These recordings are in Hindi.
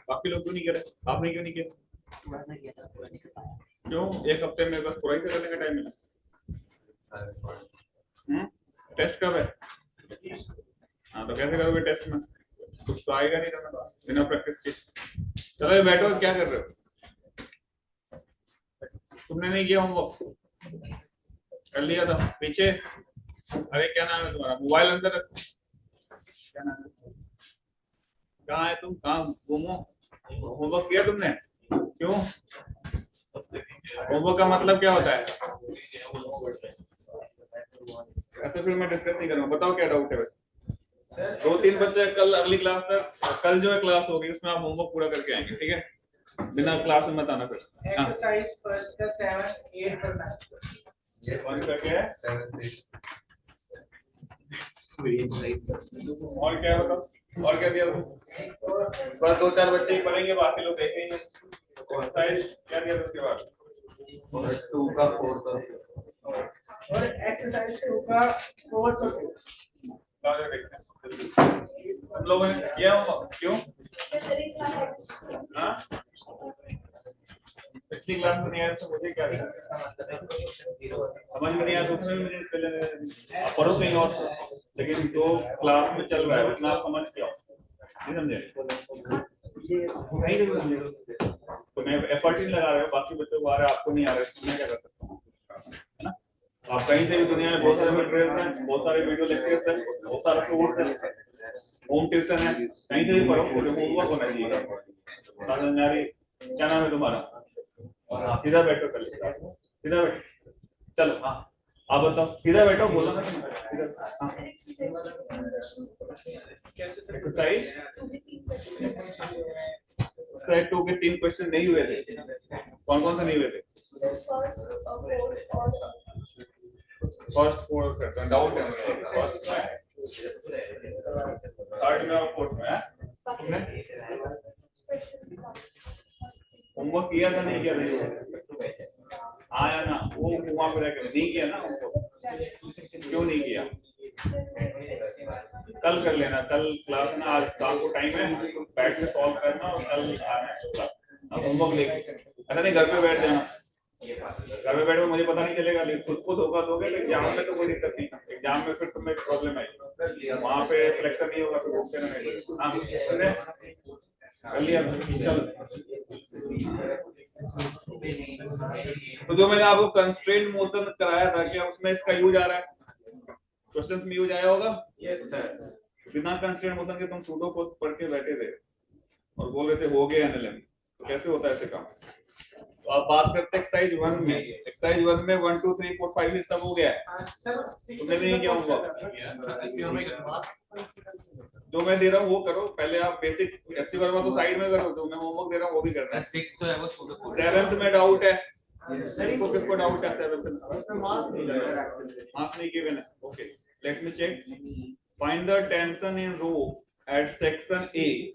बाकी लोग क्यों नहीं करे? आपने क्यों नहीं किया? थोड़ा सा किया था, पूरा नहीं कर पाया। क्यों? एक हफ्ते में बस थोड़ा ही से करने का टाइम मिला। टेस्ट कब है? हाँ तो कैसे करोगे टेस्ट में? कुछ तो आएगा नहीं करना बिना प्रैक्टिस के। चलो ये बैठो, क्या कर रहे हो? तुमने नहीं किया होमवर्क? कर लिया था पीछे? अरे क्या नाम है तुम्हारा? मोबाइल अंदर रखो। क्या नाम है? कहाँ है तुम? कहाँ घूमो? होमवर्क किया तुमने? क्यों? होमवर्क का मतलब क्या होता है? ऐसे फिर मैं डिस्कस नहीं करूँगा। बताओ क्या डाउट है वैसे? 2-3 बच्चे कल अगली क्लास तक, कल जो है क्लास होगी उसमें आप होमवर्क पूरा करके आएंगे, ठीक है? बिना क्लास में मत आना फिर। एक्सरसाइज फर्स्ट का 7, 8 और 9 कौन सा क्या है? 7, 8 और क्या है बताओ? और क्या दिया? बस 2-4 बच्चे ही पढ़ेंगे, बाकी लोग देखेंगे। एक्सरसाइज क्या दिया उसके बाद? 2 का 4 का और एक्सरसाइज 2 का 4 तो हम लोगों ने किया होगा। क्यों? हाँ? पिछली क्लास में नहीं आया तो मुझे क्या समझ में नहीं आया तो उसमें मुझे पहले पढ़ो कहीं और, लेकिन जो क्लास में चल रहा है उतना आप समझ के आओ, नहीं समझे? नहीं समझे तो मैं एफर्ट ही लगा रहे हो, बाकी बच्चों को आ रहा है, आपको नहीं आ रहा है, मैं क्या कर सकता हूँ? है ना? आप कहीं से भी दुनिया में बहुत सारे मटेरियल्स हैं, बहुत सारे वीडियो लेक्चर्स हैं, बहुत सारा सोर्स है, होम ट्यूशन है, कहीं से भी पढ़ो, होमवर्क होना चाहिए। क्या नाम है तुम्हारा? हाँ सीधा बैठो, कर सीधा बैठो। चलो हाँ आप बताओ, सीधा बैठो, बोलो ना सीधा। हाँ एक्सरसाइज 2 के 3 क्वेश्चन नहीं हुए थे। कौन कौन से नहीं हुए थे? फर्स्ट 4 डाउट है फर्स्ट में, थर्ड में और फोर्थ में। होमवर्क किया था नहीं किया था? आया ना वो वहां पे रहकर नहीं किया ना होमवर्क? क्यों नहीं किया? कल कर लेना, कल क्लास ना, आज शाम को टाइम है, बैठ के सॉल्व करना और कल आना क्लास। अब होमवर्क लेके ऐसा नहीं घर पे बैठ जाना, घर में बैठ के मुझे पता नहीं चलेगा, लेकिन खुद को धोखा दोगे तो एग्जाम में तो कोई दिक्कत नहीं। एग्जाम में फिर तुम्हें प्रॉब्लम आएगी, वहां पे सिलेक्शन नहीं होगा तो घूमते रहेंगे। कर लिया चलो। तो जो मैंने आपको कंस्ट्रेंट मोशन कराया था, क्या उसमें इसका यूज आ रहा है? क्वेश्चंस में यूज आया होगा? Yes sir. बिना कंस्ट्रेंट मोशन के तुम सूडो को पढ़ के बैठे थे और बोल रहे थे हो गया एनएलएम, तो कैसे होता है ऐसे काम? तो आप बात करते एक्सरसाइज 1 में, एक्सरसाइज 1 में 1 2 3 4 5 6 सब हो गया है। तुमने भी नहीं किया होगा? जो मैं दे रहा हूँ वो करो पहले, आप बेसिक एससी वर्मा तो साइड में करो, जो मैं होमवर्क दे रहा हूँ वो भी करना है। 6 तो है वो छोटा। 7th में डाउट है, इसको किसको डाउट है? 7th में मार्क्स नहीं गिवन है। Okay let me check. Find the tension in rod at section a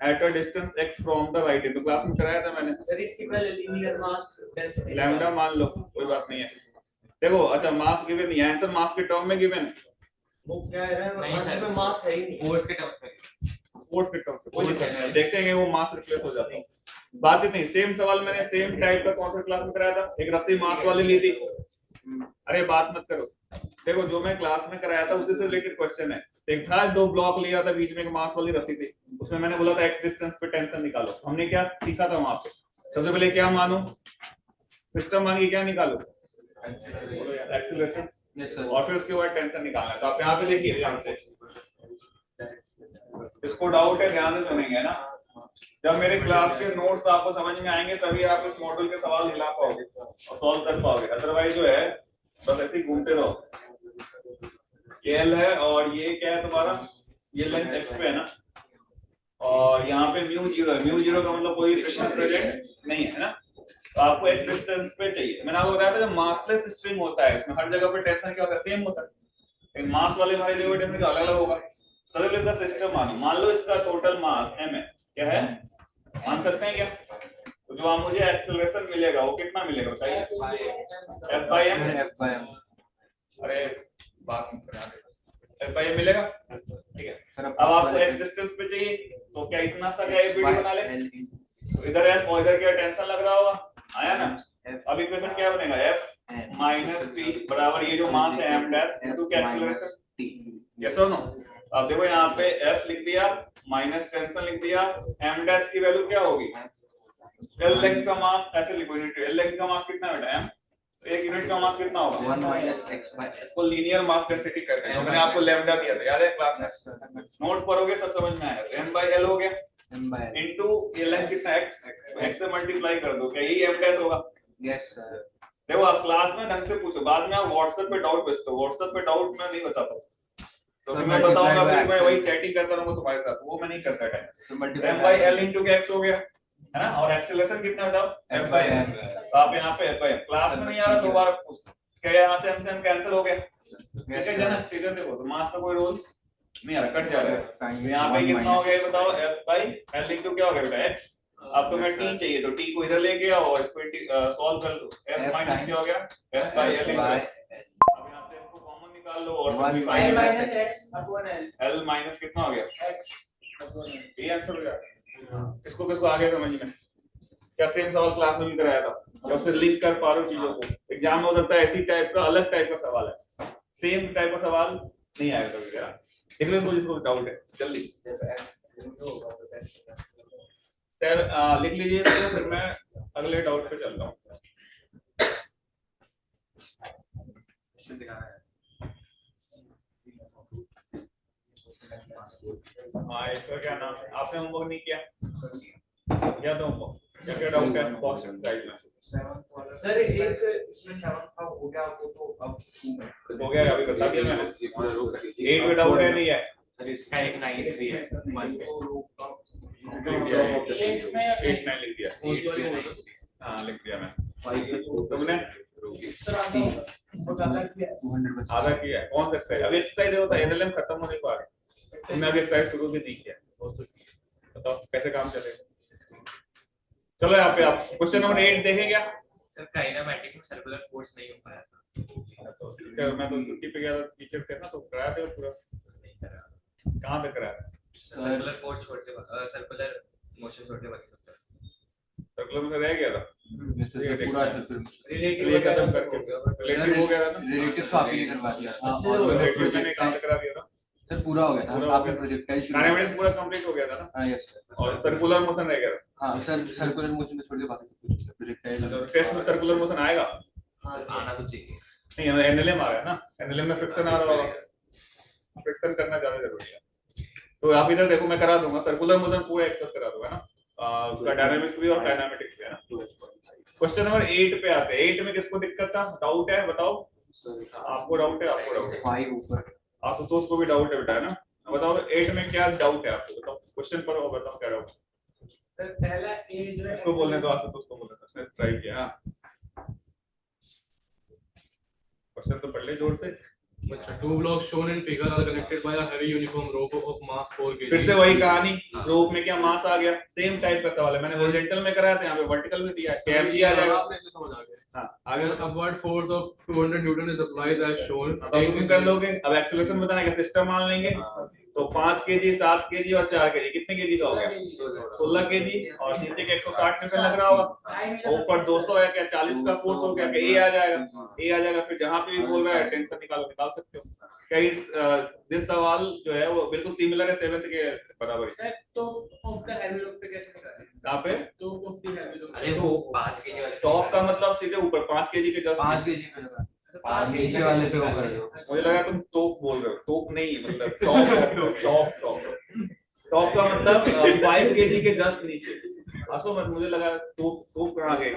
at a distance x from the right hand। तो क्लास में कराया था मैंने सर, इसके पहले लीनियर मास डेंसिटी लैम्डा मान लो, कोई बात नहीं है। देखो अच्छा मास गिवन नहीं है, आंसर मास के टर्म में गिवन है। वो क्या है, में मास है ही नहीं, फोर्स के टर्म्स में, फोर्स के टर्म से कोई दिक्कत नहीं, देखेंगे वो मास रिप्लेस हो जाता है, बात इतनी। सेम सवाल मैंने सेम टाइप का कौन सा क्लास में कराया था? एक रस्सी मास वाली ली थी। अरे बात मत करो, देखो जो मैं क्लास में कराया था उसी से रिलेटेड क्वेश्चन है। एक था 2 ब्लॉक लिया था, बीच में एक मास वाली रस्सी थी, उसमें मैंने बोला था एक्स डिस्टेंस पे टेंशन निकालो। हमने क्या सीखा था वहां पे? सबसे पहले क्या मानो? सिस्टम मान के क्या निकालो? एक्सीलरेशन, और फिर उसके बाद टेंशन निकालना। तो आप यहाँ पे देखिए ध्यान से, इसको डाउट है, ध्यान से सुनेंगे ना। जब मेरे क्लास के नोट्स आपको समझ में आएंगे तभी आप इस मॉडल के सवाल हिला पाओगे और सॉल्व कर पाओगे, अदरवाइज जो है बस ऐसे ही घूमते रहो। ये एल है और ये क्या है तुम्हारा? ये लेंथ एक्स पे है ना, और यहाँ पे म्यू 0 है। म्यू 0 का मतलब कोई फ्रिक्शन प्रेजेंट नहीं है ना, तो आपको एक्स डिस्टेंस पे चाहिए। मैंने आपको बताया था जब मासलेस स्ट्रिंग होता है इसमें हर जगह पे टेंशन क्या होता है? सेम होता है, लेकिन मास वाले हमारे जगह टेंशन अलग अलग होगा। तो इसका सिस्टम मानो, मान लो इसका टोटल मास m है, क्या है? मान सकते हैं क्या? तो जो आप मुझे एक्सेलरेशन मिलेगा वो कितना मिलेगा बताइए? f/m। अरे बात मत करो, F by M मिलेगा, ठीक है। अब आपको x डिस्टेंस पे चाहिए तो क्या इतना सा क्या एबीडी बना ले, तो इधर f और इधर क्या टेंशन लग रहा होगा, आया ना। अब इक्वेशन क्या बनेगा, f माइनस t बराबर ये जो मास है m डैश इनटू क्या एक्सीलरेशन, यस और नो। अब देखो यहाँ पे f लिख दिया माइनस टेंशन लिख दिया, m डैश की वैल्यू क्या होगी, l लेंथ का मास, ऐसे लिखो यूनिट, l लेंथ का मास कितना बेटा m, तो एक यूनिट का मास कितना होगा 1 minus x by s. इसको लीनियर मास डेंसिटी कहते हैं, मैंने आपको लैम्डा दिया था याद है क्लास में, नोट्स पढ़ोगे सब समझ में आएगा। m by l हो गया M by l. इनटू ये लेंथ कितना x, x से मल्टीप्लाई कर दो, क्या यही f डैश होगा। Yes sir. देखो आप क्लास में ढंग से पूछो, बाद में आप व्हाट्सएप पे डाउट भेजते हो, व्हाट्सएप पे डाउट मैं नहीं बता पाऊंगा, तो So मैं बताऊंगा multiply फिर by मैं x. वही चैटिंग करता रहूंगा तुम्हारे साथ, वो मैं नहीं करता time. So multiply m by l into x हो गया है ना, और एक्सीलरेशन कितना बताओ f by m. तो आप यहाँ पे f by m, क्लास में नहीं आ रहा दोबारा पूछ, क्या यहाँ से m कैंसिल हो गया, ठीक है जना, इधर देखो तो मास का कोई रोल नहीं आ रहा, कट जा रहा है। तो यहाँ पे कितना हो गया ये बताओ, f by l इनटू क्या हो गया बेटा x, अब तुम्हें t चाहिए तो t को इधर लेके आओ और इसको सॉल्व कर दो, f माइनस क्या हो गया f by l into x, अब यहाँ से इसको कॉमन निकाल लो और One L final minus x upon L. l minus कितना हो गया, X upon L. ये आंसर हो गया। किसको किसको आगे समझ में, क्या सेम सवाल क्लास में भी कराया था, या उससे लिंक कर पा रहे हो चीजों को, एग्जाम में हो सकता है ऐसी टाइप का अलग टाइप का सवाल है, सेम टाइप का सवाल नहीं आएगा कभी यार, देख लो इसको जिसको डाउट है जल्दी सर लिख लीजिए, तो फिर मैं अगले डाउट पे चलता हूँ। हाँ इसका क्या नाम है, आपने होमवर्क नहीं किया, क्या तो होमवर्क क्या क्या डाउट है बॉक्स राइट में सर एक इसमें 7 का हो गया वो तो अब 2 में हो गया, अभी बता दिया मैंने, 8 में डाउट है नहीं है, सर इसका एक 93 है 1 लिख दिया 8 9 लिख दिया, हाँ लिख दिया मैं, तुमने सर आपने बहुत ज्यादा किया है। आधा किया है, कौन सा एक्सरसाइज, अभी एक्सरसाइज देखो था एनएलएम खत्म होने को आ गया, तुमने अभी एक्सरसाइज शुरू भी नहीं किया, बताओ कैसे काम चलेगा। चलो यहाँ पे आप क्वेश्चन नंबर 8 देखें क्या, सर काइनेमैटिक में सर्कुलर फोर्स नहीं हो पाया था, तो टीचर मैं तो छुट्टी पे गया था, टीचर थे ना तो कराया था पूरा, नहीं करा कहाँ पे कराया, सर्कुलर फोर्स छोड़ते सर्कुलर मोशन छोड़ते बाकी सब सर्कुलर में रह गया था, पूरा सर्कल ये खत्म करके रिलेटिव हो गया था ना, रिलेटिव तो आप ही ने करवा दिया था और रिलेटिव मैंने काम करा दिया था, सर पूरा हो गया था, आपने प्रोजेक्टाइल शुरू काइनेमैटिक्स पूरा कंप्लीट हो गया था ना, हां यस सर, और सर्कुलर मोशन रह गया था, हां सर सर्कुलर मोशन में छोड़ के बाकी सब कुछ प्रोजेक्टाइल तो टेस्ट में सर्कुलर मोशन आएगा आना तो चाहिए। नहीं, एनएलएम आ रहा है ना, एनएलएम में फ्रिक्शन आ रहा होगा, फ्रिक्शन करना ज्यादा जरूरी है, तो आप इधर देखो मैं करा दूंगा, सर्कुलर मोशन पूरा एक्सेप्ट करा दूंगा ना, उसका डायनामिक्स भी और काइनेमैटिक्स भी है ना। क्वेश्चन नंबर 8 पे आते हैं, 8 में किसको दिक्कत था, डाउट है बताओ, आपको डाउट है, आपको डाउट है, 5 ऊपर आशुतोष को भी डाउट है बेटा है ना, बताओ 8 में क्या डाउट है आपको, बताओ क्वेश्चन पर बताओ क्या डाउट, सर पहला ए जो है इसको बोलने दो, आशुतोष को बोलने दो, उसने ट्राई किया, हाँ क्वेश्चन तो पढ़ ले जोर से, Two blocks shown in figure are connected by a heavy uniform rope of mass 4 kg. फिर से वही कहानी, रोप में क्या मास आ गया, सेम टाइप का सवाल है, मैंने हॉरिजॉन्टल में कराया था, यहाँ पे वर्टिकल में दिया है, KMG आ जाएगा, आपने इसे समझ आ गया। हाँ आगे An upward force of 200 Newton is applied as shown. अब तुम कर लोगे, अब एक्सेलरेशन बताना है, सिस्टम मान लेंगे, तो 5 केजी 7 केजी और 4 केजी, कितने केजी का हो गया 16 केजी, और नीचे के 160 न्यूटन लग रहा होगा, ऊपर 200 है क्या 40 का फोर्स हो गया, क्या ए आ जाएगा, ए आ जाएगा, फिर जहां पे भी बोल रहा है टेंशन निकालो, निकाल सकते हो, कई दिस सवाल जो है वो बिल्कुल सिमिलर है 7th के बराबर है, सर तो ऑफ द हैवी लोग पे कैसे करें, कहां पे तो ऑफ द हैवी लोग अरे वो 5 केजी वाले टॉप का मतलब सीधे ऊपर 5 केजी के जस्ट 5 केजी पे लगा, 5 नीचे वाले पे वो कर दो, मुझे लगा तुम टॉप बोल रहे हो, टॉप नहीं मतलब टॉप टॉप टॉप टॉप का मतलब 5 केजी के जस्ट नीचे, आसो मत, मुझे लगा टॉप टॉप कहां गए,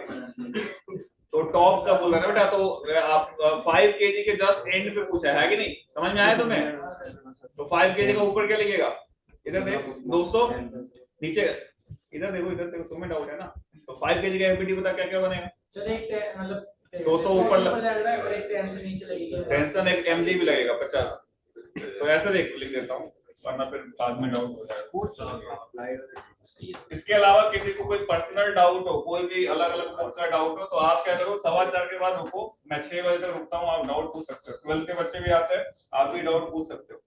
तो टॉप का बोल रहा है बेटा, तो आप 5 केजी के जस्ट एंड पे पूछा है कि नहीं, समझ में आया तुम्हें, तो 5 केजी का ऊपर क्या लिखेगा, इधर देख 200 नीचे, इधर देखो तुम्हें डाउट है ना, तो 5 केजी का एफबीटी बता क्या क्या बनेगा, सर एक मतलब 200 ऊपर लग रहा है और एक टेंशन नीचे लगेगी, टेंशन एक एमजी भी लगेगा 50, तो ऐसे देख लिख देता हूँ, वरना फिर बाद में डाउट हो जाएगा। इसके इसके अलावा किसी को कोई पर्सनल डाउट हो, कोई भी अलग अलग कोर्स का डाउट हो, तो आप क्या करो 4:15 के बाद रुको, मैं 6 बजे तक रुकता हूँ, आप डाउट पूछ सकते हो। 12th के बच्चे भी आते हैं, आप भी डाउट पूछ सकते हो,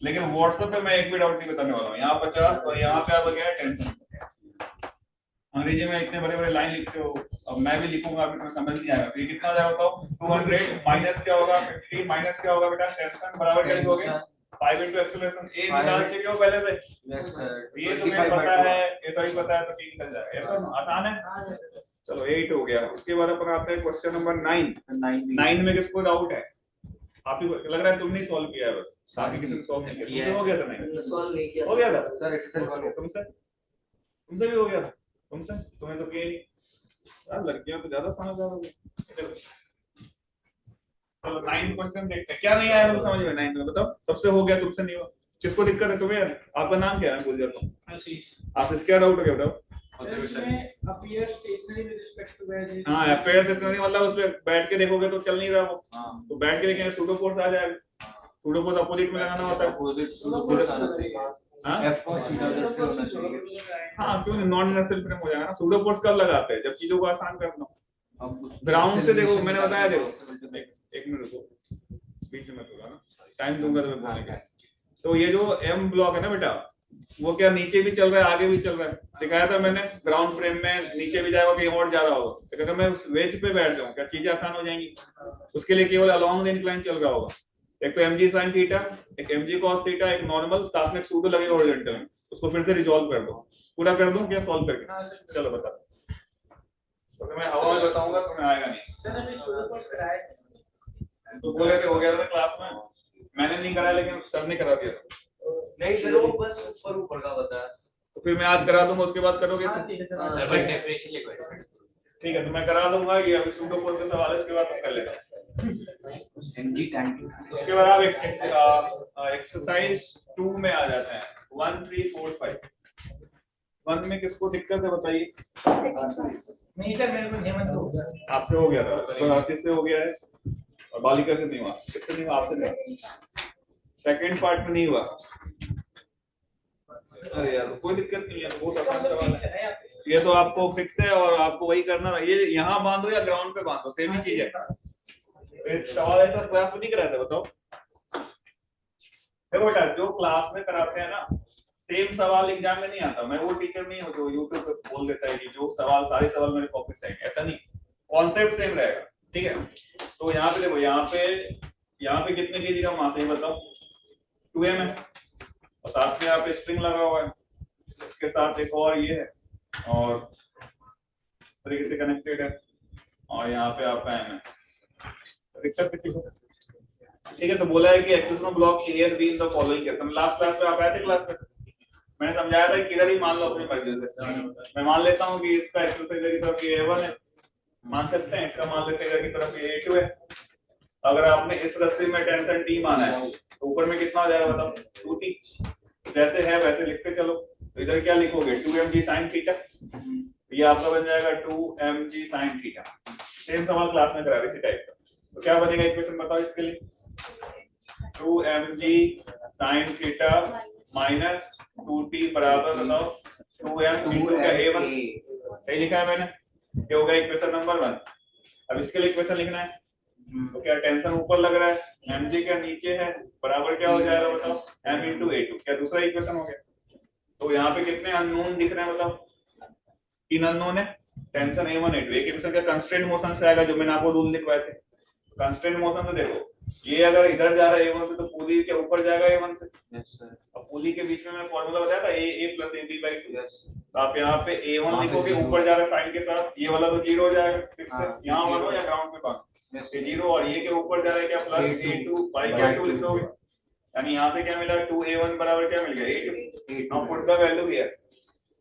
लेकिन व्हाट्सएप पे मैं एक भी डाउट नहीं बताने वाला हूँ। यहाँ 50 और यहाँ पे आप क्या टेंशन। अंग्रेजी में इतने बड़े बड़े लाइन लिखते हो, अब मैं भी लिखूंगा, अभी तुम्हें समझ नहीं आएगा। तो ये कितना आ जाएगा बताओ? 200 माइनस क्या होगा 50 माइनस क्या होगा बेटा? टेंशन बराबर क्या लिखोगे? 5 into एक्सेलरेशन ए निकाल के क्यों पहले से? यस सर, ये तुम्हें पता है, ये सभी पता है, तो ठीक निकल जाएगा। ये सब आसान है। चलो 8 हो गया। उसके बाद अपन आते हैं क्वेश्चन नंबर 9 में किसको डाउट है? आप ही लग रहा है तुमने सॉल्व किया है, बस बाकी किसी ने सॉल्व नहीं किया। तुमसे हो गया था? नहीं सॉल्व नहीं किया हो गया था सर एक्सरसाइज 1 तुमसे भी हो गया था। तुमसे तुम्हें तो किया ही नहीं यार, लड़कियां तो ज्यादा समझदार हो गई। चलो 9 क्वेश्चन देखते हैं, क्या नहीं आया तुम समझ में? 9 में बताओ, सबसे हो गया, तुमसे नहीं हुआ। किसको दिक्कत है? तुम्हें। आपका नाम क्या है? भूल जाता हूँ। आशीष, क्या डाउट हो गया बताओ? Appear stationary with respect to where. हाँ, अफेयर स्टेशनरी मतलब उस पे बैठ के देखोगे तो चल नहीं रहा वो। तो बैठ के देखेंगे सूडो फोर्स आ जाएगा। सूडो फोर्स अपोजिट में लगाना होता है। अपोजिट सूडो आना चाहिए। हाँ F को थीटा जेड से होना चाहिए। हाँ, क्यों नॉन नेसेसरी फ्रेम हो जाएगा ना। सूडो फोर्स कब लगाते हैं? जब चीजों को आसान करना हो। अब उस ग्राउंड से देखो, मैंने बताया, देखो एक मिनट रुको, बीच में बोला ना, टाइम दूंगा तुम्हें बोलने का। तो ये जो एम ब्लॉक है ना बेटा, वो क्या नीचे भी चल रहा है, आगे भी चल रहा है? सिखाया था मैंने। ग्राउंड फ्रेम में नीचे भी जाएगा, कहीं और जा रहा होगा। अगर मैं उस वेज पे बैठ जाऊं, क्या चीजें आसान हो जाएंगी? उसके लिए केवल अलोंग द इंक्लाइन चल रहा होगा। एक तो mg sin थीटा, एक mg cos थीटा, एक नॉर्मल, साथ में सूडो लगेगा हॉरिजॉन्टल में। उसको फिर से रिजॉल्व कर दो। पूरा कर दूं क्या सॉल्व करके? चलो बता। तो मैं हवा में बताऊंगा, तुम्हें आएगा नहीं। सर अभी सूडो फोर्स कराया तो बोले थे हो गया था क्लास में, मैंने नहीं कराया, लेकिन सर ने करा दिया। नहीं सर, वो बस ऊपर का बताया। तो फिर मैं आज करा दूंगा, उसके बाद करोगे? सर बट डेफिनेटली लिखो। ठीक है, तो मैं करा दूंगा। ये अभी सूडो फोर्स के सवाल है, उसके बाद तुम कर लेना। mg tan theta. उसके बाद आप एक्सरसाइज 2 में आ जाते हैं। 1 3 4 5। 1 में किसको दिक्कत है बताइए? नहीं सर, मेरे को हेमंत को होगा। आपसे हो गया था, तो आशीष से हो गया है, और बालिका से नहीं हुआ। किससे नहीं हुआ? आपसे नहीं। सेकंड पार्ट में नहीं हुआ। अरे यार, कोई दिक्कत नहीं है, बहुत आसान सवाल है। ये तो आपको फिक्स है और आपको वही करना है। ये यहाँ बांधो या ग्राउंड पे बांधो, सेम ही चीज है। सवाल ऐसा क्लास में नहीं कराया था, बताओ। देखो बेटा, जो क्लास में कराते हैं ना, सेम सवाल एग्जाम में नहीं आता। मैं वो टीचर नहीं हूँ जो यूट्यूब पे बोल देता है कि जो सवाल सारे सवाल मेरे कॉपी से आएंगे, ऐसा नहीं। कॉन्सेप्ट सेम रहेगा, ठीक है। तो यहाँ पे देखो, यहाँ पे कितने केजी का मास है बताओ? 2m है, और साथ में यहाँ पे स्ट्रिंग लगा हुआ है, इसके साथ एक और ये है, और तरीके से कनेक्टेड है, और यहाँ पे आपका m है। दिक्कत किसी को? ठीक है, तो बोला है कि access no block clear be in the following case. Last class पे आप आए थे क्लास में, मैंने समझाया था कि किधर ही मान लो अपनी मर्जी से। मैं मान लेता हूँ कि इसका एक्सेस इधर की तरफ ये a1 है, मान सकते हैं। इसका मान लेते हैं इधर की तरफ ये a2 है। अगर आपने इस रस्सी में टेंशन t माना है, तो ऊपर में कितना हो जाएगा बताओ? 2t। जैसे है वैसे लिखते चलो। तो इधर क्या लिखोगे? 2mg sin theta. ये आपका बन जाएगा 2mg sin थीटा। सेम सवाल क्लास में करा इसी टाइप का। तो क्या बनेगा इक्वेशन बताओ इसके लिए? 2mg sin theta minus 2t बराबर बताओ 2m into क्या a1। सही लिखा है मैंने? ये हो गया इक्वेशन नंबर 1। अब इसके लिए इक्वेशन लिखना है। तो क्या टेंशन ऊपर लग रहा है, mg क्या नीचे है, बराबर क्या हो जाएगा बताओ? m into a2। क्या दूसरा इक्वेशन हो गया? तो यहाँ पे कितने अननोन दिख रहे हैं बताओ? 3 अननोन है। Tension a1 a2। एक इक्वेशन का कंस्ट्रेंट मोशन से आएगा, जो मैंने आपको रूल लिखवाए थे। कंस्ट्रेंट मोशन से देखो, ये अगर इधर जा रहा है a1 से, तो पुली के ऊपर जाएगा a1 से। Yes sir. अब पुली के बीच में मैंने फॉर्मूला बताया था a plus ab/2। यस। तो आप यहाँ पे a1 लिखोगे, ऊपर जा रहा है साइन के साथ, ये वाला तो 0 हो जाएगा फिक्स से। यहाँ मानो या ग्राउंड में बांधो, ये 0, और ये के ऊपर जा रहा है क्या? प्लस a2/2 लिख दोगे। यानी यहाँ से क्या मिला? 2a1 बराबर क्या मिल गया? 8। Now put the value here.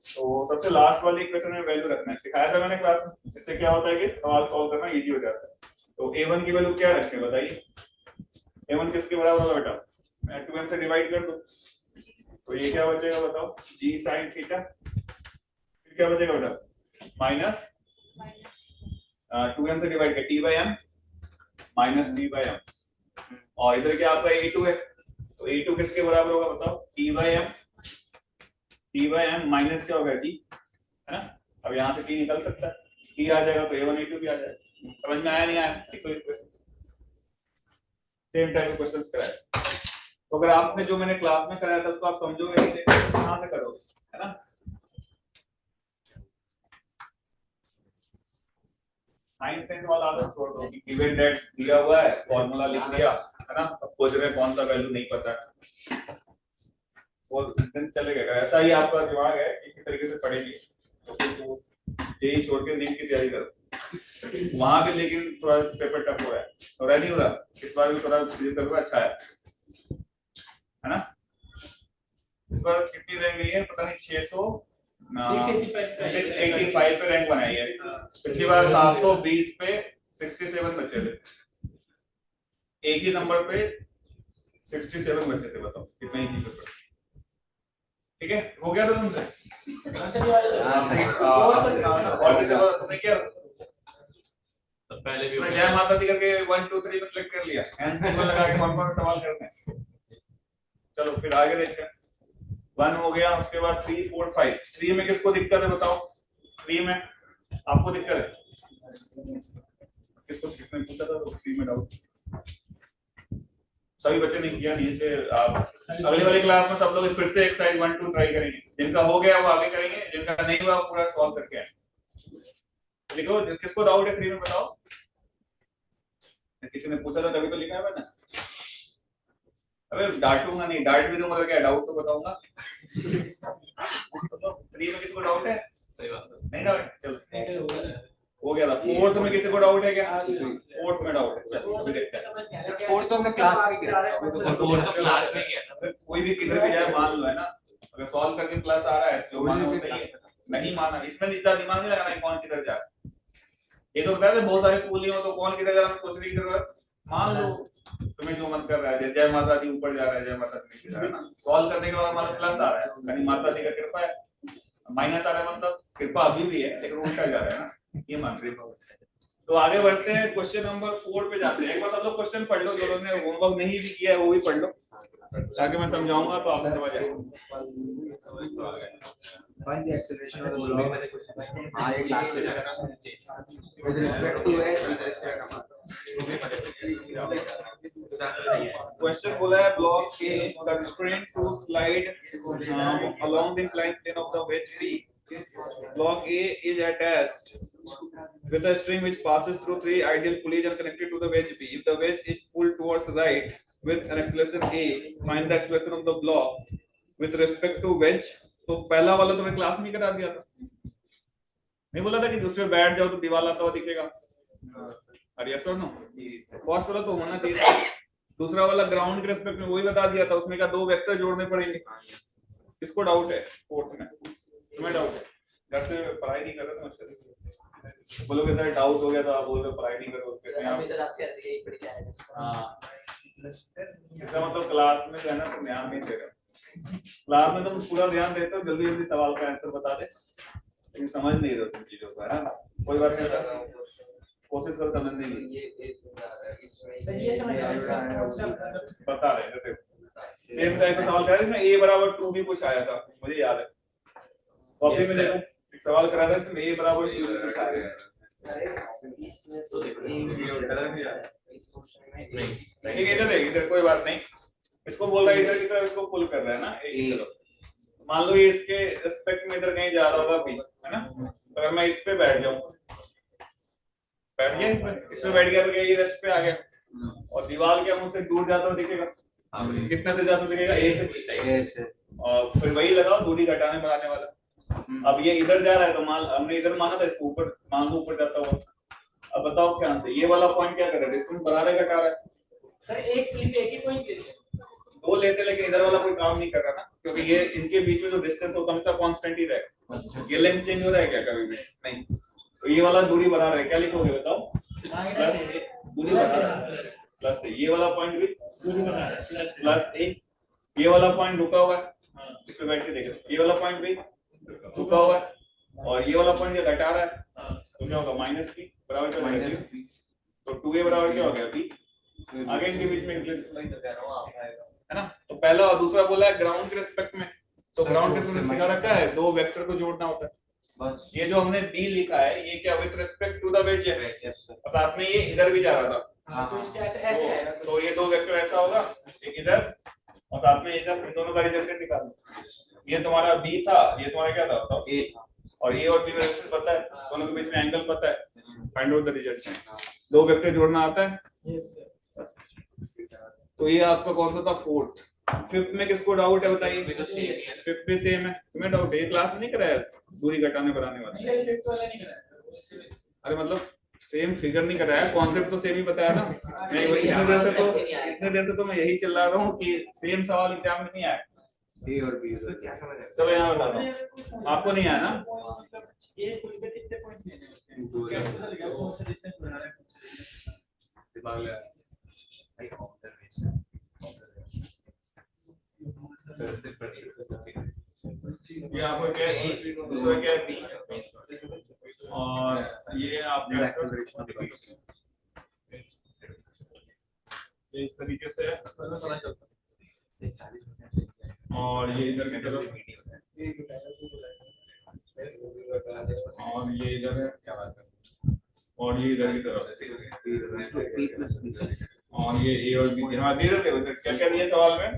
तो सबसे लास्ट वाली इक्वेशन में वैल्यू रखना है, सिखाया था मैंने क्लास में। इससे क्या होता है कि सवाल सॉल्व करना इजी हो जाता है। तो a1 की वैल्यू क्या रखें बताइए? a1 किसके बराबर होगा बेटा? मैं 2m से डिवाइड कर दूं, तो ये क्या बचेगा बताओ? g sin theta. फिर क्या बचेगा बेटा? माइनस 2m से डिवाइड कर t/m माइनस t/m। और इधर क्या आपका a2 है, तो a2 किसके बराबर होगा बताओ? t/m T by M minus क्या होगा टी, है ना। अब यहाँ से टी निकल सकता है, टी आ जाएगा तो A1 A2 भी आ जाएगा। समझ में आया नहीं आया? सेम टाइप के क्वेश्चंस कराए। तो अगर आपने जो मैंने क्लास में कराया था उसको आप समझोगे नहीं, कहाँ से करोगे, है ना। साइन टेन वाला आदत छोड़ दो कि गिवन डेट दिया हुआ है, फॉर्मूला लिख दिया, है ना, अब खोज रहे कौन सा वैल्यू नहीं पता है, वो दिन चलेगा। ऐसा ही आपका दिमाग है कि किस तरीके से पढ़ेंगे, तो यही छोड़ के नीट की तैयारी करो वहां भी, लेकिन थोड़ा पेपर टफ हो रहा है, हो रहा नहीं हो रहा, इस बार भी थोड़ा करोगे अच्छा है ना। इस बार कितनी रैंक गई है पता नहीं, 685 पे रैंक बनाई है। पिछली बार 720 पे 67 बच्चे थे, एक ही नंबर पे 67 बच्चे थे, बताओ कितना इजी पेपर। ठीक है, हो गया था तुमसे? तुमने क्या पहले भी जय माता दी करके 1 2 3 में सिलेक्ट कर लिया, आंसर को लगा के कौन-कौन सवाल करने हैं। चलो फिर आगे देखते हैं। 1 हो गया, उसके बाद 3 4 5। 3 में किसको दिक्कत है बताओ? 3 में आपको दिक्कत है? किसने पूछा था 3 में डाउट? सभी बच्चे ने किया नहीं, इसलिए आप अगली वाली क्लास में सब लोग फिर से एक्सरसाइज 1 2 ट्राई करेंगे। जिनका हो गया वो आगे करेंगे, जिनका नहीं हुआ पूरा सॉल्व करके आए। लिखो किसको डाउट है 3 में बताओ? किसी ने पूछा था तभी तो लिखा है मैंने। अबे डांटूंगा नहीं, डांट भी दूंगा तो क्या, डाउट तो बताऊंगा। 3 में किसको डाउट है? सही बात है, नहीं डाउट, चलो हो गया था। 4th में किसी को डाउट है क्या? 4th में डाउट है, चलो अभी देखते हैं। 4th तो हमने क्लास में किया था, और फोर्थ तो क्लास में किया था। कोई भी किधर भी जाए मान लो, है ना, अगर सॉल्व करके क्लास आ रहा है तो मानो सही है, नहीं माना इसमें इतना दिमाग नहीं लगाना है कौन किधर जा रहा है। ये तो बता दे बहुत सारे कूली हो तो कौन किधर जा रहा है सोचने की जरूरत, मान लो तुम्हें जो मन कर रहा है, जय माता दी ऊपर जा रहा है, जय माता दी नीचे जा रहा है ना, सॉल्व करने के बाद मान लो प्लस आ रहा है, यानी माता दी का कृपा है, माइनस आ रहा है मतलब कृपा अभी भी है लेकिन उल्टा जा रहा है ना, ये मान रही। तो आगे बढ़ते हैं, क्वेश्चन नंबर 4 पे जाते हैं। एक बार सब लोग क्वेश्चन पढ़ लो, जो लोगों ने होमवर्क नहीं भी किया है वो भी पढ़ लो, ताकि मैं समझाऊंगा तो आपको समझ आएगा। Find the acceleration of the block. हाँ ये क्लास में with respect to a question बोला है block A the restraint to slide along the inclined plane of the wedge B. Block A is attached with a string which passes through 3 ideal pulleys and connected to the wedge B. If the wedge is pulled towards the right with an acceleration A, find the acceleration of the block with respect to wedge. तो पहला वाला तो मैं क्लास में करा दिया था, नहीं बोला था कि दूसरे बैठ जाओ तो दीवार आता हुआ दिखेगा, अरे यस और नो? फर्स्ट वाला तो होना चाहिए, दूसरा वाला ग्राउंड के रेस्पेक्ट में वही बता दिया था, उसमें क्या 2 वेक्टर जोड़ने पड़ेंगे। किसको डाउट है 4th में? तुम्हें डाउट है? घर से पढ़ाई नहीं कर रहे तुम, अच्छा बोलोगे सर डाउट हो गया तो आप बोल रहे पढ़ाई नहीं करो, हाँ इसका मतलब क्लास में जो है ना तुम ध्यान नहीं दे रहे। क्लास में तुम पूरा ध्यान देते हो, जल्दी जल्दी सवाल का आंसर बता दे, लेकिन समझ नहीं रहे हो तुम चीजों को, है ना। कोई बात नहीं, कोशिश करो समझने की, बता रहे थे सेम टाइप का सवाल कराया इसमें a बराबर 2 भी कुछ आया था, मुझे याद है कॉपी में देखो एक सवाल कराया था इसमें a बराबर 2 भी कुछ आया था। ठीक है, इधर कोई बात नहीं, इसको बोल रहा है इधर की तरफ, इसको पुल कर रहा है ना एक की तरफ। मान लो ये इसके रिस्पेक्ट में इधर कहीं जा रहा होगा बीच, है ना, तो अगर मैं इस पे बैठ जाऊं, बैठ गया इसमें बैठ गया तो ये इधर पे आ गया, और दीवार के मुंह से दूर जाता हुआ दिखेगा, कितने से जाता दिखेगा? a से, और फिर वही लगाओ दूरी घटाने बढ़ाने वाला। अब ये इधर जा रहा है तो मान हमने इधर माना था, इसको ऊपर मान लो ऊपर जाता हुआ। अब बताओ क्या आंसर, ये वाला पॉइंट क्या कर रहा है, डिस्टेंस बढ़ा रहा है घटा रहा है? सर एक ही पॉइंट लेते, 2 लेते, लेकिन इधर वाला कोई काम नहीं कर रहा ना, क्योंकि ये इनके बीच में जो डिस्टेंस होता है हमेशा कांस्टेंट ही रहेगा, ये लेंथ चेंज हो रहा है क्या कभी भी नहीं, तो ये वाला दूरी बढ़ा रहा है, क्या लिखोगे बताओ? प्लस दूरी बढ़ा रहा है, प्लस ये वाला पॉइंट भी दूरी बढ़ा रहा है, प्लस ये वाला पॉइंट रुका हुआ है, इस पे बैठ के देखो, ये वाला पॉइंट भी रुका हुआ है, और ये वाला पॉइंट ये घटा रहा है, तो क्या होगा? माइनस b बराबर क्या होगा? तो 2a बराबर क्या हो गया? b। आगे इनके बीच में है ना। तो पहला और दूसरा बोला है ग्राउंड के रिस्पेक्ट में, तो ग्राउंड के तुमने सिखा रखा है 2 वेक्टर को जोड़ना होता है। बस ये जो हमने बी लिखा है ये क्या with respect to the wedge है, और साथ में ये इधर भी जा रहा था, हाँ, तो इसका ऐसे ऐसे आएगा। तो ये 2 वेक्टर ऐसा होगा, एक इधर और साथ में इधर, इन दोनों का रिजल्टेंट निकालना। ये तुम्हारा बी था, ये तुम्हारा क्या था बताओ? ए था। और ये और बी का रिलेशन पता है, दोनों के बीच में एंगल पता है, find out the resultant. 2 vector जोड़ना आता है। Yes sir. तो ये आपका कौन सा था? 4th। 5th में किसको डाउट है बताइए? 5th भी सेम है, तुम्हें डाउट है? ये क्लास में नहीं कराया दूरी घटाने बढ़ाने वाला? नहीं, फिफ्थ वाला नहीं कराया। अरे मतलब सेम फिगर नहीं कराया, कॉन्सेप्ट तो सेम ही बताया ना। मैं इतने देर से तो मैं यही चिल्ला रहा हूँ कि सेम सवाल एग्जाम में नहीं आया। ए और बी क्या समझ आया? चलो यहाँ बता दो, आपको नहीं आया ना? ये कोई पे कितने पॉइंट लेने हैं? उसका आंसर लिखा कौन सा डिस्टेंस बना रहा है, कौन सा डिस्टेंस। दिमाग लगा भाई ऑब्जर्वेशन ये आपको क्या है? दूसरा क्या है? बी। और ये आपका ये इस तरीके से है, और ये इधर की तरफ, और ये इधर है, और ये इधर की तरफ, और ये ए और बी। हाँ दे देते हो। क्या क्या दिया सवाल में?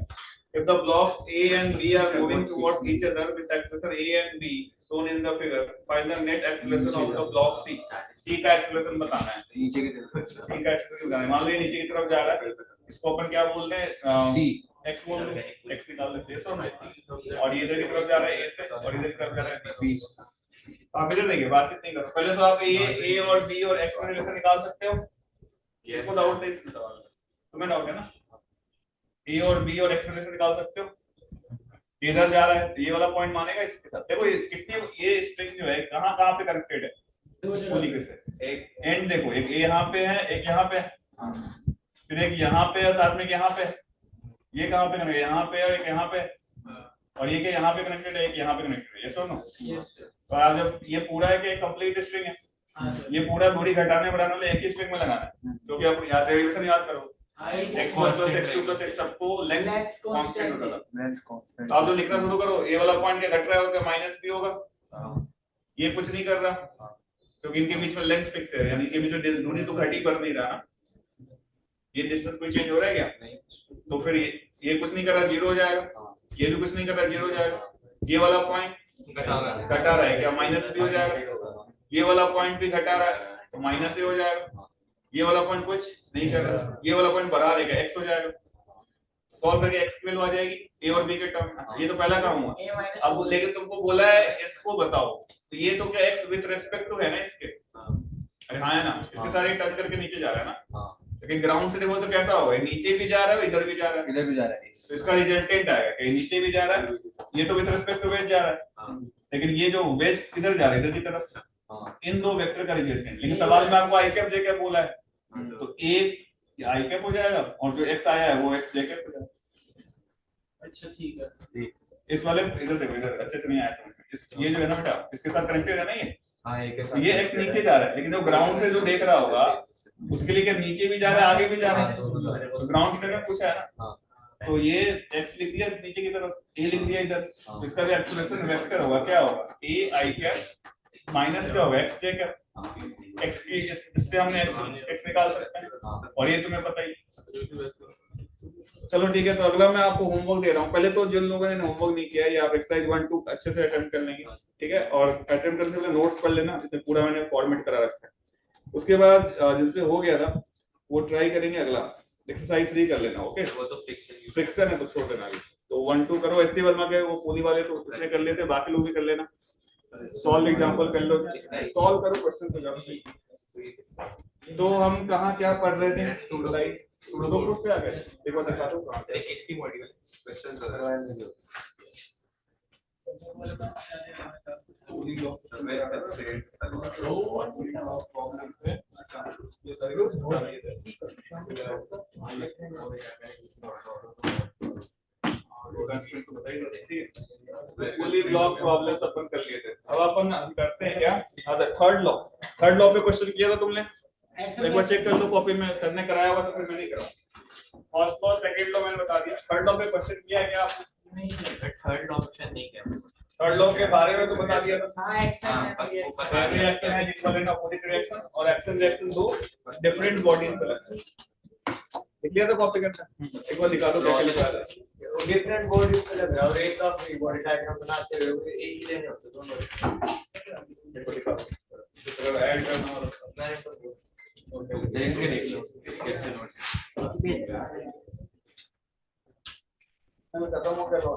If the blocks A and B are moving towards each other with acceleration A and B shown in the figure, find the net acceleration of the block C. C का acceleration बताना है। नीचे की तरफ C का acceleration बताना है। मान लो ये नीचे की तरफ जा रहा है, इसको अपन क्या बोलते हैं? C X बोल दो, X निकाल देते हैं सो। और ये इधर की तरफ जा रहा है A से, और इधर की तरफ जा रहा है B। आप इधर देखिए, बातचीत नहीं करो। पहले तो आप A और B और X का रिलेशन निकाल सकते हो। इसको डाउट है, इसमें सवाल तुम्हें डाउट है ना? ए और बी और एक्स रिलेशन निकाल सकते हो। इधर जा रहा है, ये वाला पॉइंट मानेगा इसके साथ। देखो ये कितने, ये स्ट्रिंग जो है कहां कहां पे कनेक्टेड है? तरीके से एक एंड देखो, एक यहाँ पे है, एक यहाँ पे है, फिर एक यहाँ पे है, साथ में यहाँ पे है। ये कहां पे कनेक्टेड? यहाँ पे और एक यहाँ पे, और ये क्या यहाँ पे कनेक्टेड है, एक यहाँ पे कनेक्टेड है। ये सुनो, तो आज जब ये पूरा है कि कंप्लीट स्ट्रिंग है, ये पूरा दूरी घटाने बढ़ाने वाले एक ही स्ट्रिंग में लगाना है, क्योंकि आप याद डेरिवेशन याद करो, x1 + x2 + x सबको लेंथ कांस्टेंट होता था। तो आप जो लिखना शुरू करो, ये वाला पॉइंट क्या घट रहा है, उसका माइनस भी होगा, ये कुछ नहीं कर रहा क्योंकि इनके बीच में लेंथ फिक्स है, यानी इनके बीच में दूरी तो घटी बढ़ नहीं रहा ना। ये डिस्टेंस कोई चेंज हो रहा है क्या? नहीं। तो फिर ये कुछ नहीं कर रहा, 0 हो जाएगा, ये भी कुछ नहीं कर रहा, 0 हो जाएगा। ये वाला पॉइंट घटा रहा है क्या? माइनस भी हो जाएगा। ये वाला पॉइंट भी घटा रहा है तो माइनस ही हो जाएगा। ये वाला पॉइंट कुछ नहीं कर रहा, ये वाला पॉइंट बढ़ा देगा, x हो जाएगा। सॉल्व करके x की वैल्यू आ जाएगी a और b के टर्म। अच्छा ये तो पहला काम हुआ। अब लेकिन तुमको बोला है इसको बताओ, तो ये तो क्या x विद रिस्पेक्ट टू है ना इसके? अरे हाँ है ना, इसके सारे टच करके नीचे जा रहा है ना। लेकिन ग्राउंड से देखो तो कैसा होगा, नीचे भी जा रहा है, इधर भी जा रहा है, इधर भी जा रहा है, तो इसका रिजल्टेंट आएगा कि नीचे भी जा रहा है, ये तो विद रिस्पेक्ट टू वेज जा रहा है, लेकिन ये जो वेज किधर जा रहा है, इधर की तरफ। इन दो वेक्टर का रिजल्टेंट। लेकिन सवाल में आपको आई कैप जे कैप बोला है, तो एक आई कैप हो जाएगा और जो x आया है वो x जे कैप हो जाएगा। अच्छा ठीक है। इस वाले इधर देखो, इधर अच्छे से नहीं आया समझ में। इस ये जो है ना बेटा, इसके साथ कनेक्टेड है ना ये। हां एक तो ये x नीचे जा रहा है, लेकिन जो ग्राउंड से जो देख रहा होगा उसके लिए क्या नीचे भी जा रहा है, आगे भी जा रहा है। तो ग्राउंड से में कुछ है ना, तो ये x लिख दिया नीचे की तरफ, a लिख दिया इधर, तो इसका भी एक्सेलरेशन वेक्टर होगा, क्या होगा? a i कैप माइनस क्या होगा? x जे कैप। x की इससे हमने x निकाल सकते हैं, और ये तुम्हें पता ही। चलो ठीक है, तो अगला मैं आपको होमवर्क दे रहा हूँ। पहले तो जिन लोगों ने होमवर्क नहीं किया है, ये आप एक्सरसाइज 1 2 अच्छे से अटेम्प्ट कर लेंगे, ठीक है? और अटेम्प्ट करने से पहले नोट्स पढ़ लेना, इसमें पूरा मैंने फॉर्मेट करा रखा है। उसके बाद जिनसे हो गया था वो ट्राई करेंगे अगला एक्सरसाइज 3 कर लेना। ओके, वो तो फ्रिक्शन है तो छोड़ देना अभी। तो 1 2 करो। एससी वर्मा के वो पोली वाले तो उसने कर लेते, बाकी लोग भी कर लेना। सॉल्व एग्जांपल कर लो, सॉल्व करो क्वेश्चन को जरा। तो हम कहाँ क्या पढ़ रहे थे? स्टूडेंट दो ग्रुप पे आ गए, देखो दिखा दो कहां पे। एक्सटी module question fully block problems अपन कर लिए थे। अब अपन करते हैं क्या? थर्ड लॉ पे क्वेश्चन किया था तुमने, एक बार चेक कर लो कॉपी में, सर ने कराया हुआ तो फिर मैं नहीं करा। फर्स्ट लॉ सेकंड लॉ मैंने बता दिया। थर्ड लॉ पे क्वेश्चन किया है क्या आपने? नहीं थर्ड ऑप्शन नहीं क्या थर्ड लॉ के बारे में तो बता दिया था। हाँ एक्शन है एवरी एक्शन है इक्विवेलेंट अपोजिट रिएक्शन और एक्शन रिएक्शन दो डिफरेंट बॉडीज पे लगते हैं। लिख लिया तो कॉपी करना एक बार दिखा दो क्या क्या लिखा है। डिफरेंट बॉडीज पे लग रहा है और एक का फ्री बॉडी डायग्राम बनाते हुए वो एक ही लेने होते दोनों एक बार दिखा दो अगर ऐड करना हो तो इसके देख लो इसके अच्छे नोट्स मैं खत्म हो गया लॉ।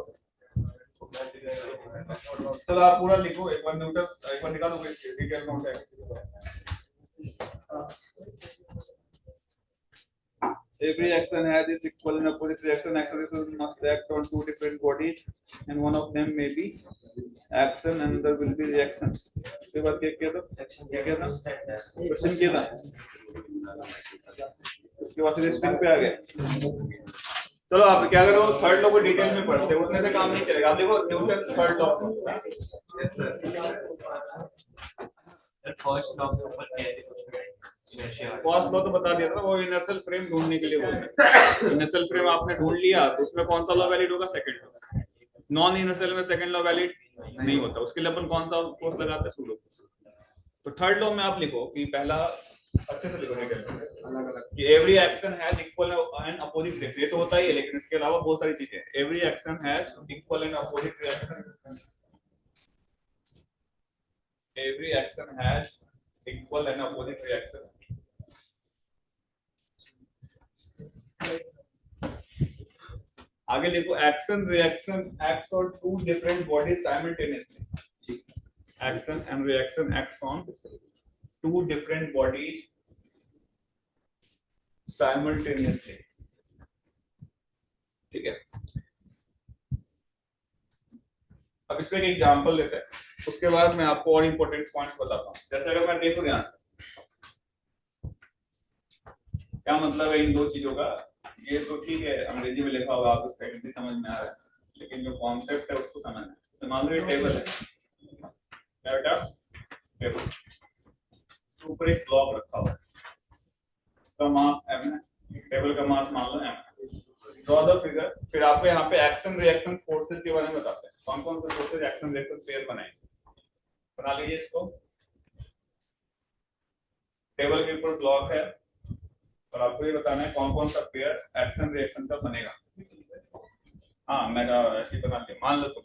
चलो आप पूरा लिखो एक बार न्यूटन एक बार दिखा दो डिटेल नोट है Every action has its equal and opposite reaction. Acceleration must act on two different bodies, and one of them may be action, and there will be reaction. इसके बाद क्या था? क्वेश्चन क्या था? उसके बाद से स्क्रीन पे आ गए। चलो आप क्या करो थर्ड लॉ को डिटेल में पढ़ते हो उतने से काम नहीं चलेगा। आप देखो Newton third law. Yes sir first law के ऊपर क्या है फर्स्ट लॉ तो बता दिया था वो इनर्शियल फ्रेम ढूंढने के लिए बोलते हैं। इनर्शियल फ्रेम आपने ढूंढ लिया तो उसमें कौन सा लॉ वैलिड होगा? Second law. नॉन इनर्शियल में सेकंड लॉ वैलिड नहीं होता उसके लिए अपन कौन सा फोर्स लगाते हैं? सूडो। तो थर्ड लॉ में आप लिखो कि पहला अच्छे से लिखो डिटेल में कि every action has equal and opposite reaction. ये तो होता ही है लेकिन इसके अलावा बहुत सारी चीजें हैं। Every action has equal and opposite reaction. Every action has equal and opposite reaction. आगे देखो action reaction acts on two different bodies simultaneously. Action and reaction acts on two different bodies simultaneously. ठीक है अब इसमें एक एग्जांपल लेते हैं उसके बाद मैं आपको और इंपॉर्टेंट पॉइंट्स बताता हूं। जैसे अगर मैं देखूं ध्यान से क्या मतलब है इन दो चीजों का। ये तो ठीक है अंग्रेजी में लिखा होगा आपको स्पेलिंग समझ में आ रहा है लेकिन जो कॉन्सेप्ट है उसको समझना है। मान लो ये टेबल है क्या बेटा टेबल इसके ऊपर एक ब्लॉक रखा हुआ है उसका मास m है। टेबल का मास मान लो m। Draw the figure. फिर आपको यहाँ पे एक्शन रिएक्शन फोर्सेस के बारे में बताते हैं कौन कौन से फोर्सेस एक्शन रिएक्शन पेयर बनाएंगे। बना लीजिए इसको। टेबल के ऊपर ब्लॉक है और आपको ये बताना है कौन कौन सा पेयर एक्शन रिएक्शन का बनेगा। हाँ मैं ऐसे बना के मान लो तुम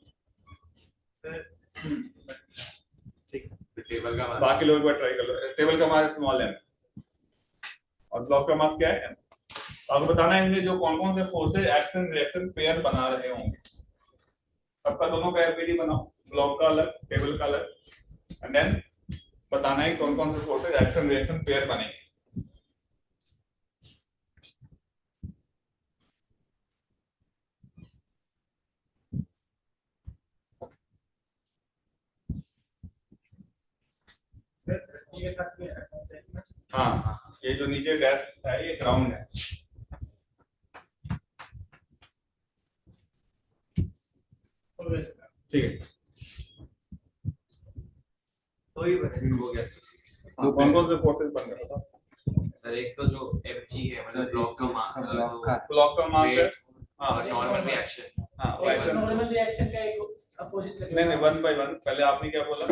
ठीक टेबल का मास बाकी लोग ट्राई कर लो। टेबल का मास स्मॉल m और ब्लॉक का मास क्या है m। आपको बताना है इनमें जो कौन कौन से फोर्सेस एक्शन रिएक्शन पेयर बना रहे होंगे। सबका दोनों का एफबीडी बनाओ ब्लॉक का अलग टेबल का अलग एंड देन बताना है कौन कौन से फोर्सेस एक्शन रिएक्शन पेयर बनेंगे। हाँ ये जो नीचे डेस्क है ये ग्राउंड है। ठीक है तो ही बने हो गया तो कौन कौन से फोर्सेस बन रहे हैं? सर एक तो जो mg है मतलब ब्लॉक का मास ब्लॉक का मास है हाँ नॉर्मल रिएक्शन हाँ वैसे नॉर्मल रिएक्शन का एक अपोजिट नहीं नहीं वन बाय वन पहले आपने क्या बोला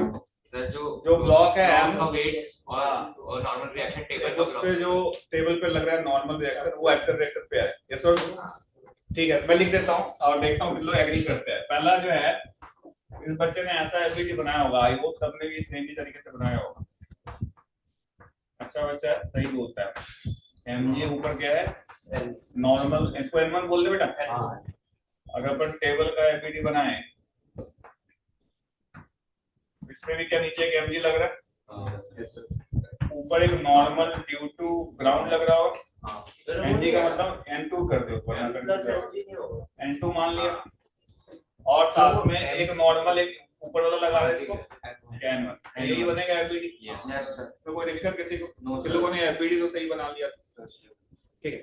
सर जो ब्लॉक है m m का वेट और नॉर्मल रिएक्शन टेबल उस पे जो टेबल पे लग रहा है नॉर्मल रिएक्शन वो एक्शन रिएक्शन पे है। यस और ठीक है मैं लिख देता हूँ और देखता हूँ लोग एग्री करते हैं। पहला जो है इस बच्चे ने ऐसा एफबीडी बनाया होगा आई होप सबने भी सेम ही तरीके से बनाया होगा। अच्छा बच्चा सही बोलता है। mg ऊपर क्या है नॉर्मल इसको m1 बोल दे बेटा। अगर अपन टेबल का एफबीडी बनाए इसमें भी क्या नीचे एक mg लग रहा है ऊपर एक नॉर्मल ड्यू टू ग्राउंड लग रहा हो mg का मतलब n2 कर दो n2 मान लिया और साथ में एक नॉर्मल एक ऊपर वाला लगा रहा है इसको n1 यही बनेगा एफबीडी। तो कोई दिक्कत किसी को किसी लोगों ने एफबीडी तो सही बना लिया। ठीक है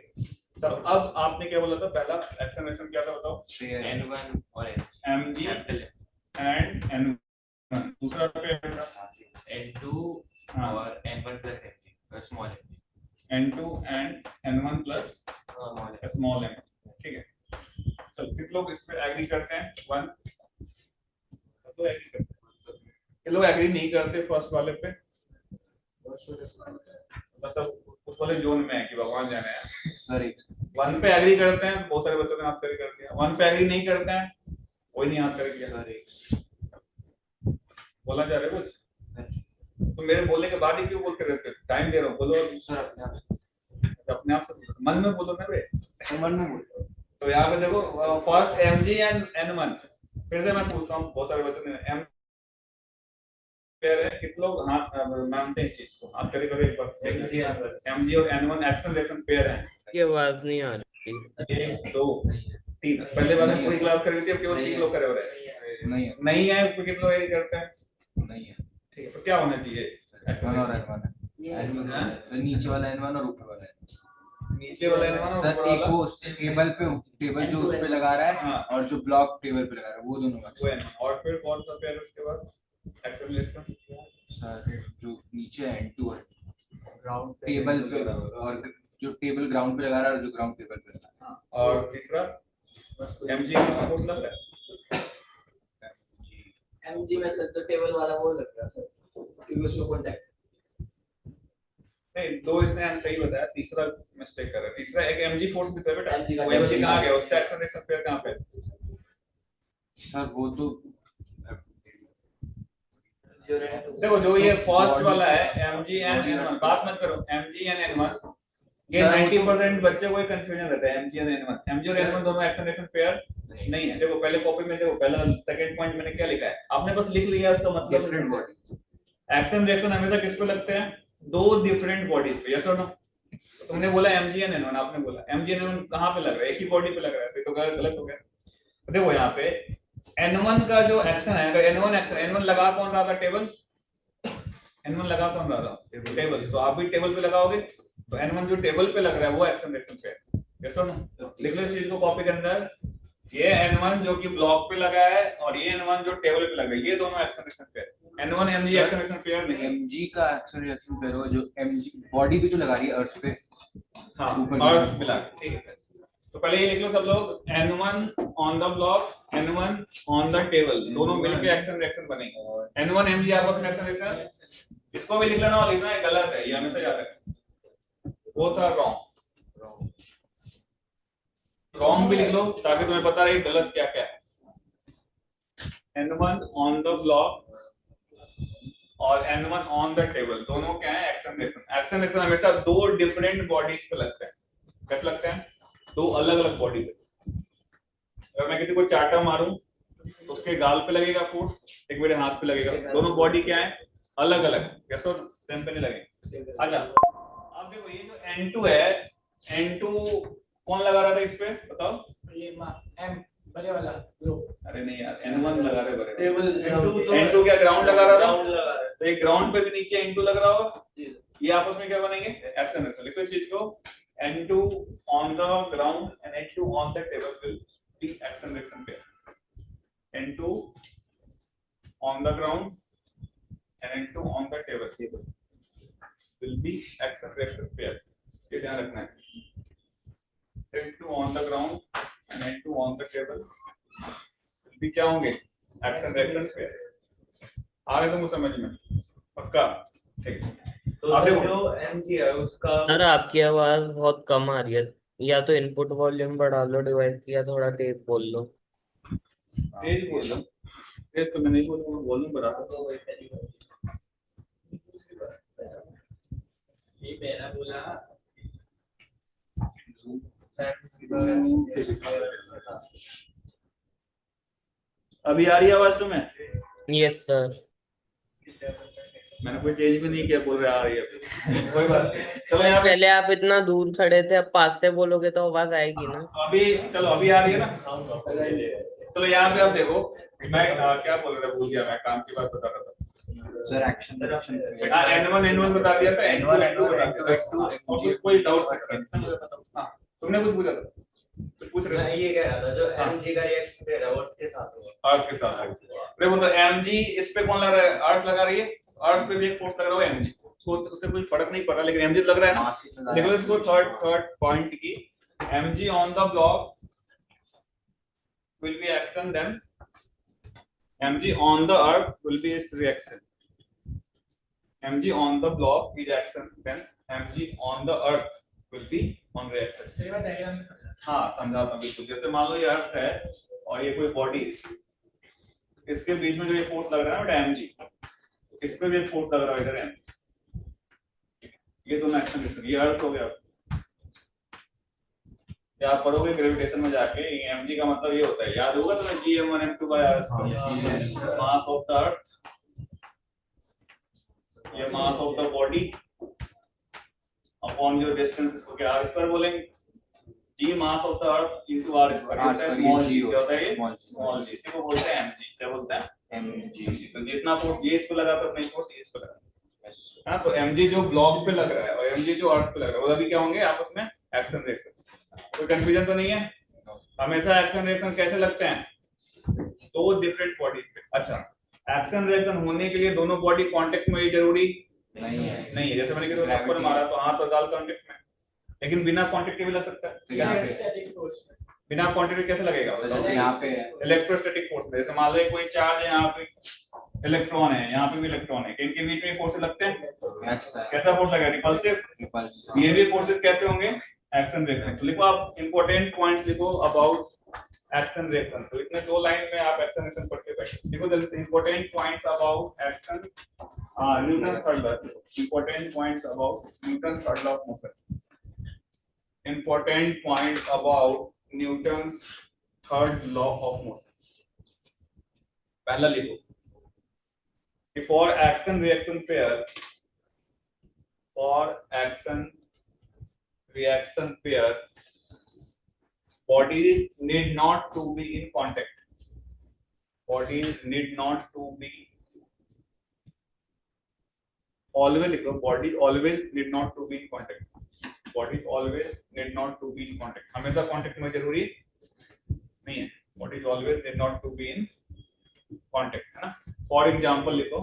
चलो अब आपने क्या बोला था पहला एक्शन रिएक्शन क्या था बताओ। n1 और mg एंड n1 दूसरा n2 और n1 plus mg small mg n2 and n1 plus small m। ठीक है चलो कितने लोग इस पे एग्री करते हैं? 1 सब लोग एग्री करते हैं, कितने लोग एग्री नहीं करते फर्स्ट वाले पे? मतलब उस वाले जोन में है कि भगवान जाने है। सर 1 पे एग्री करते हैं, बहुत सारे बच्चों ने हाथ खड़े कर दिया। 1 पे एग्री नहीं करते हैं, कोई नहीं हाथ खड़े किया। बोलना चाह रहे हो कुछ? तो मेरे बोलने के बाद ही क्यों बोलते रहते हो? टाइम दे रहा हूँ, बोलो। सर अपने आप से मन में बोलो ना बे। मन में बोलो। तो यहाँ पे देखो फर्स्ट mg एंड n1। फिर से मैं पूछता हूँ, बहुत सारे बच्चों ने m पेयर है, कितने लोग हाथ मानते हैं इस चीज को? हाथ खड़े करो एक बार। mg और n1 एक्शन रिएक्शन पेयर है। ये आवाज नहीं आ रही। 1 2 3 पहले बार में पूरी क्लास कर रही थी, अब केवल 3 लोग करे हो रहे हैं। नहीं है तो कितने लोग एग्री करते हैं? नहीं है। ठीक है, तो क्या होना चाहिए? n1 और n1 है। नीचे वाला n1 और ऊपर वाला नीचे वाला n1 और सर ऊपर एक वाला वो टेबल जो उस पे लगा रहा है हाँ। और जो ब्लॉक टेबल पे लगा रहा है वो दोनों वो n1। और फिर कौन सा पेयर उसके बाद? एक्शन रिएक्शन सर जो नीचे n2 है ग्राउंड टेबल पे, और जो टेबल ग्राउंड पे लगा रहा है और जो ग्राउंड टेबल पे लगा रहा है। और तीसरा mg का फोर्स लग रहा है। mg में सर तो टेबल वाला वो लग रहा है सर, क्योंकि उसमें कांटेक्ट नहीं, 2 इसने सही बताया, तीसरा मिस्टेक कर रहा है। तीसरा एक mg फोर्स भी था बेटा। mg का वो mg कहाँ गया? उसका एक्शन रिएक्शन पेयर कहाँ पे? सर वो तो देखो जो ये फर्स्ट वाला है mg एंड n1, बात मत करो mg एंड n1। ये 90% बच्चे को कंफ्यूजन रहता है mg एंड n1। mg और n1 दोनों एक्शन रिएक्शन पेयर नहीं है। देखो पहले कॉपी में देखो, पहला सेकंड पॉइंट मैंने क्या लिखा है, आपने बस लिख लिया, उसका मतलब डिफरेंट बॉडी। एक्शन रिएक्शन हमेशा किस पे लगते हैं? 2 डिफरेंट बॉडीज पे। यस और नो? तुमने बोला mg एंड n1, आपने बोला mg एंड n1 कहां पे लग रहा है? एक ही बॉडी पे लग रहा है, तो गलत हो गया। देखो यहाँ पे n1 का जो एक्शन है, अगर n1 एक्शन, n1 लगा कौन रहा था? टेबल। n1 लगा कौन रहा था? टेबल। तो आप भी टेबल पे लगाओगे, तो n1 जो टेबल पे लग रहा है वो एक्शन रिएक्शन पे है। यस और नो? लिख लो इस चीज को कॉपी के अंदर। ये n1 जो कि ब्लॉक पे लगा है और ये n1 जो टेबल पे लगा है, ये दोनों action reaction pair. n1 mg action reaction pair नहीं है। mg का एक्शन रिएक्शन पेयर हो, जो mg बॉडी भी तो लगा रही है अर्थ पे। हाँ, ऊपर और मिला। ठीक है, तो पहले ये लिख लो सब लोग, n1 on the block, n1 on the table, दोनों मिलके एक्शन रिएक्शन बनेंगे। n1 mg आपस में एक्शन रिएक्शन। इसको भी लिख लेना, और लिखना है गलत है, ये हमेशा याद रखना। वो था रॉन्ग। रॉन्ग भी लिख लो ताकि तुम्हें पता रहे गलत क्या क्या है। n1 ऑन द ब्लॉक और n1 ऑन द टेबल, दोनों क्या है? Action reaction. एक्शन रिएक्शन हमेशा 2 डिफरेंट बॉडीज पे लगता है। कैसे लगता है? 2 अलग अलग बॉडी पे। अगर मैं किसी को चाटा मारूं तो उसके गाल पे लगेगा फोर्स, एक मेरे हाथ पे लगेगा। दोनों बॉडी क्या है? अलग अलग। कैसे? सेम पे नहीं लगेंगे। अच्छा, अब देखो ये जो n2 है, n2 कौन लगा रहा था इस पे? बताओ। ये m बड़े वाला लो। अरे नहीं यार, n1 लगा रहे बड़े। टेबल n2 क्या ग्राउंड लगा रहा था? तो एक ग्राउंड पे भी नीचे n2 लग रहा होगा, ये आपस में क्या बनेंगे? Action reaction. लिखो इस चीज को, n2 on the ground and n2 on the table will be action reaction pair. n2 on the ground and n2 on the table will be action reaction pair. ये ध्यान रखना है। n2 on the ground and n2 on the table will be क्या होंगे? action reaction pair। आ रहे तुमको समझ में? पक्का? ठीक। तो जो mg है उसका सर आपकी आवाज बहुत कम आ रही है, या तो इनपुट वॉल्यूम बढ़ा लो डिवाइस की, या थोड़ा तेज बोल लो। तेज बोल लो। तेज तो मैं नहीं बोलूंगा, वॉल्यूम बढ़ा दो। ये मैंने बोला अभी आ रही है आवाज तुम्हें? Yes sir. मैंने कोई चेंज भी नहीं किया, बोल रहे आ रही है। कोई बात नहीं, चलो यहाँ पे पहले आप इतना दूर खड़े थे, अब पास से बोलोगे तो आवाज आएगी ना। अभी चलो, अभी आ रही है ना? चलो यहाँ पे आप देखो, मैं क्या बोल रहा था, भूल गया, मैं काम की बात बता रहा था। सर एक्शन रिएक्शन n1 बता दिया था, n2 x2 और कुछ कोई डाउट? तुमने कुछ पूछा था? कुछ पूछ रहे थे? ये कह रहा था जो mg का रिएक्शन पेयर है वो उसके साथ होगा। अर्थ के साथ। देखो तो mg इस पे कौन लग रहा है? अर्थ लगा रही है, अर्थ पे भी एक फोर्स लग रहा है mg, उससे कोई फर्क नहीं पड़ रहा, लेकिन mg लग रहा है ना। देखो इसको थर्ड पॉइंट की, mg on the block will be action, then mg on the earth will be its reaction. mg on the block is action, then mg on the earth will be on reaction. सही बात डायग्राम में समझा। हाँ समझाता हूँ बिल्कुल। जैसे मान लो ये अर्थ है और ये कोई बॉडी, इसके बीच में जो ये फोर्स लग रहा है ना mg, इस पे भी एक फोर्स लग रहा है इधर mg, ये दोनों एक्शन, ये अर्थ हो गया। क्या आप पढ़ोगे ग्रेविटेशन में जाके, mg का मतलब ये होता है, याद होगा तुम्हें gm1 m2 by r square, mass of the earth, ये mass of the body upon जो डिस्टेंस, इसको क्या r स्क्वायर बोलेंगे, g mass of the earth into r square, ये होता है स्मॉल g, क्या होता है ये स्मॉल g, इसी को बोलते हैं mg। क्या बोलते हैं mg। तो जितना फोर्स ये इस पे लगा था उतना ही फोर्स ये इस पे लगा, हाँ। तो mg जो ब्लॉक पे लग रहा है और mg जो अर्थ पे लग रहा है, वो अभी क्या होंगे आपस में, एक्शन रिएक्शन। कोई कंफ्यूजन तो नहीं है? हमेशा एक्शन रिएक्शन कैसे लगते हैं, दो डिफरेंट बॉडी पे। अच्छा, एक्शन रिएक्शन होने के लिए दोनों बॉडी कांटेक्ट में ही जरूरी नहीं है। नहीं है। जैसे मैंने कहा तो थप्पड़ मारा तो हाथ और गाल कांटेक्ट में, लेकिन बिना कांटेक्ट के भी लग सकता है। यहाँ पे स्टैटिक फोर्स में बिना कांटेक्ट कैसे लगेगा? जैसे यहाँ पे इलेक्ट्रोस्टैटिक फोर्स में, जैसे मान लो कोई चार्ज है, यहाँ पे इलेक्ट्रॉन है, यहाँ पे भी इलेक्ट्रॉन है, इनके बीच में फोर्स लगते हैं, कैसा फोर्स लगेगा? रिपल्सिव। ये भी फोर्सेस कैसे होंगे? Action reaction. तो लिखो आप इंपॉर्टेंट पॉइंट्स लिखो अबाउट एक्शन रिएक्शन। तो इतने दो लाइन में आप एक्शन रिएक्शन पढ़ के बैठो। देखो जल्दी से important points about action, Newton third law. Important points about Newton third law of motion. Important points about Newton's third law of motion. पहला लिखो कि for action reaction pair, for action reaction pair, bodies need not to be in contact. Bodies need not to be, always लिखो, bodies always need not to be in contact. Bodies always need not to be in contact. हमेशा contact में जरूरी नहीं है। Bodies always need not to be in contact, है ना? For example लिखो,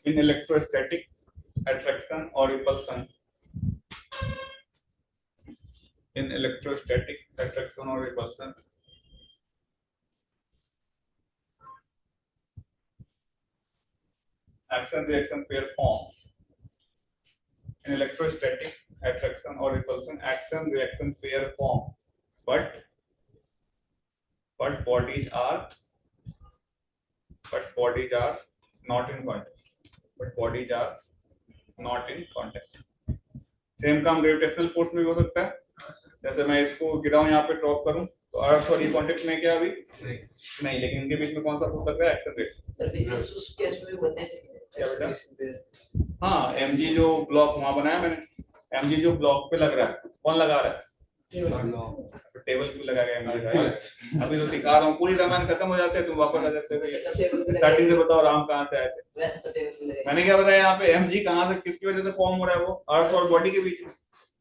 in electrostatic attraction or repulsion, in electrostatic attraction or repulsion, action reaction pair form. In electrostatic attraction or repulsion, action reaction pair form, but bodies are not in contact. But bodies are not in contact. Same काम ग्रेविटेशनल फोर्स में भी हो सकता है। जैसे मैं इसको गिराऊं, यहाँ पे ड्रॉप करूं, तो अर्थ और ये कांटेक्ट में क्या अभी नहीं, लेकिन इनके बीच में कौन सा फोर्स लग रहा है? Action reaction. सर इस केस में बनने चाहिए क्या बेटा? हाँ, mg जो ब्लॉक वहां बनाया मैंने, mg जो ब्लॉक पे लग रहा है, कौन लगा रहा है? टेबल क्यों लगा गया mg? अभी तो सिखा रहा हूँ, पूरी रामायण खत्म हो जाते हैं तुम वापस आ जाते हो। स्टार्टिंग से बताओ राम कहाँ से आए थे? वैसे तो टेबल पे मैंने क्या बताया यहाँ पे, mg कहाँ से किसकी वजह से फॉर्म हो रहा है? वो अर्थ और बॉडी के बीच में।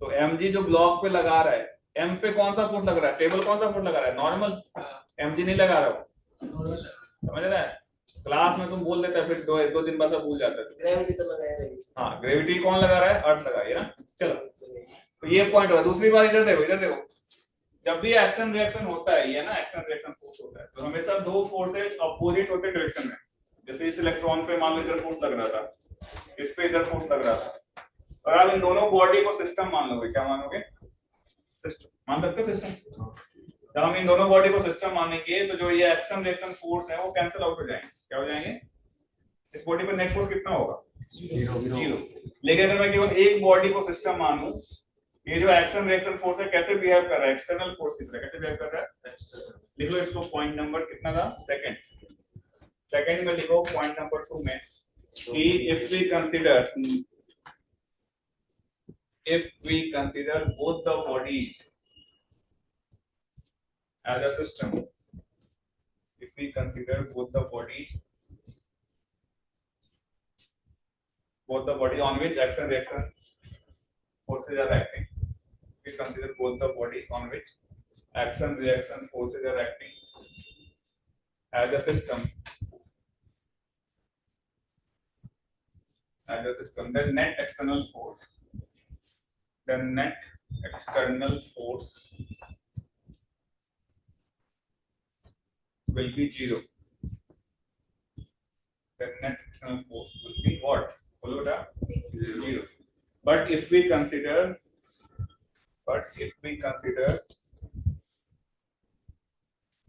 तो mg जो ब्लॉक पे लगा रहा है, m पे कौन सा फोर्स लग रहा है? टेबल कौन सा फोर्स लगा रहा है? नॉर्मल। mg नहीं लगा रहा वो, समझ रहा है? क्लास में तुम बोल देते फिर दो दिन बाद भूल जाते थे। ग्रेविटी तो लगाया नहीं। हाँ, ग्रेविटी कौन लगा रहा है? अर्थ लगा रही है ना। चलो, तो ये पॉइंट हुआ। दूसरी बात इधर देखो, इधर देखो, जब भी एक्शन रिएक्शन होता है, ये ना एक्शन रिएक्शन फोर्स होता है, तो हमेशा दो फोर्सेज अपोजिट होते डायरेक्शन में। जैसे इस इलेक्ट्रॉन पे मान लो इधर फोर्स लग रहा था, इस पे इधर फोर्स लग रहा था, और आप इन दोनों बॉडी को सिस्टम मान लोगे। क्या मानोगे? सिस्टम मान सकते हो। सिस्टम, जब हम इन दोनों बॉडी को सिस्टम मानेंगे तो जो ये एक्शन रिएक्शन फोर्स है वो कैंसिल आउट हो जाएंगे। क्या हो जाएंगे? इस बॉडी पर नेट फोर्स कितना होगा? जीरो। लेकिन अगर मैं केवल एक बॉडी को सिस्टम मानूं, ये जो एक्शन रिएक्शन फोर्स है कैसे बिहेव कर रहा है? एक्सटर्नल फोर्स की तरह कैसे बिहेव कर रहा है? लिख लो इसको, पॉइंट नंबर कितना था? सेकंड में लिखो पॉइंट नंबर 2 में कि if we consider both the bodies as a system, if we consider both the bodies on which action reaction forces are acting, we consider both the bodies on which action reaction forces are acting as a system, then net external force, then net external force will be 0. The net external force will be what? Follow that? 0. But if we consider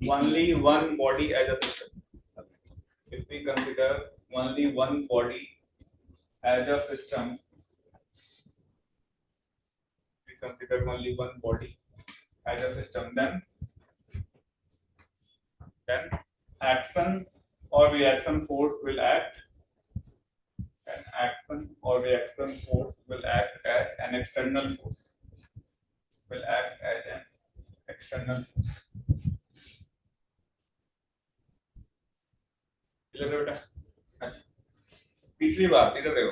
only one body as a system, if we consider only one body as a system, then action or reaction force will act. An action or reaction force will act as an external force. Clear है बेटा? अच्छा, तीसरी बात इधर देखो।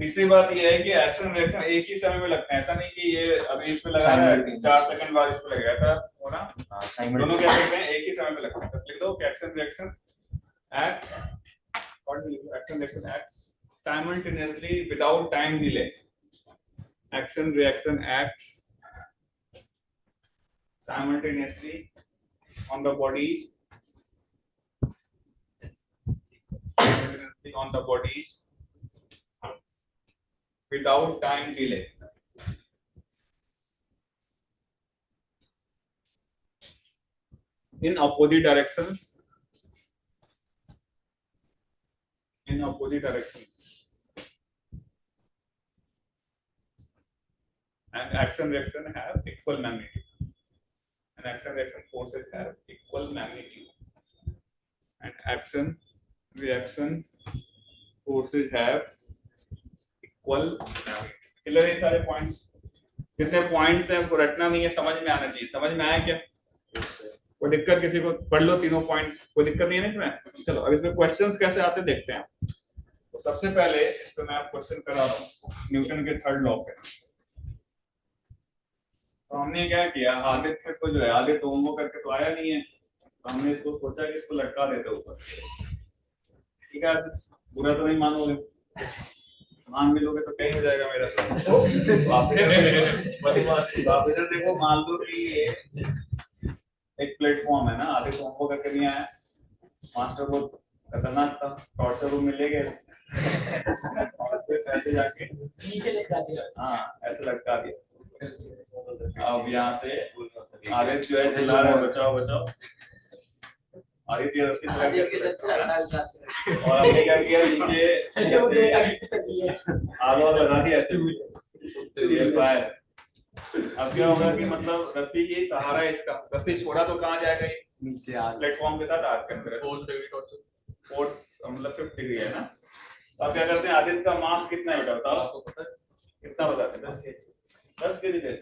तीसरी बात ये है कि एक्शन रिएक्शन एक ही समय में लगते हैं। ऐसा नहीं कि ये अभी इस पे लगा रहा है 4 सेकंड बाद इस पे लगेगा, ऐसा होना। दोनों क्या करते हैं? एक ही समय पे लगते हैं। तो लिख दो कि action reaction act simultaneously without time delay. Action reaction acts simultaneously on the bodies without time delay. In opposite directions. And action reaction have equal magnitude. And action reaction forces have equal magnitude. And action reaction forces have equal magnitude. Clear है सारे पॉइंट्स? कितने पॉइंट्स हैं, रटना नहीं है, समझ में आना चाहिए। समझ में आया क्या? कोई दिक्कत किसी को? पढ़ लो तीनों पॉइंट्स, कोई दिक्कत नहीं है ना इसमें? चलो अब इसमें क्वेश्चंस कैसे आते देखते हैं। तो सबसे पहले इस पे मैं आप क्वेश्चन करा रहा हूँ न्यूटन के थर्ड लॉ पे। तो हमने क्या किया, आदित्य को जो है, आदित्य होमवर्क करके तो आया नहीं है, तो हमने इसको सोचा कि इसको लटका देते ऊपर। ठीक है, बुरा तो नहीं मानोगे? मान भी लोगे तो क्या हो जाएगा मेरा? आप इधर देखो, मान लो कि ये एक प्लेटफॉर्म है ना, आदित्य होमवर्क करके नहीं आया, मास्टर बहुत खतरनाक था, टॉर्चर रूम में ले गए, ऐसे जाके नीचे लटका दिया। हाँ, ऐसे लटका दिया। अब यहाँ से आदित्य जो है चिल्ला रहा है, बचाओ बचाओ। आदित्य रस्सी और हमने क्या किया, नीचे आलो लगा दिया। अब क्या होगा कि मतलब रस्सी की सहारा है इसका, रस्सी छोड़ा तो कहाँ जाएगा? नीचे प्लेटफॉर्म के साथ आग के अंदर। 4 मतलब 5 डिग्री है ना। अब क्या करते हैं, आदित्य का मास कितना है बताओ? कितना बताते हैं? 10 केजी थे।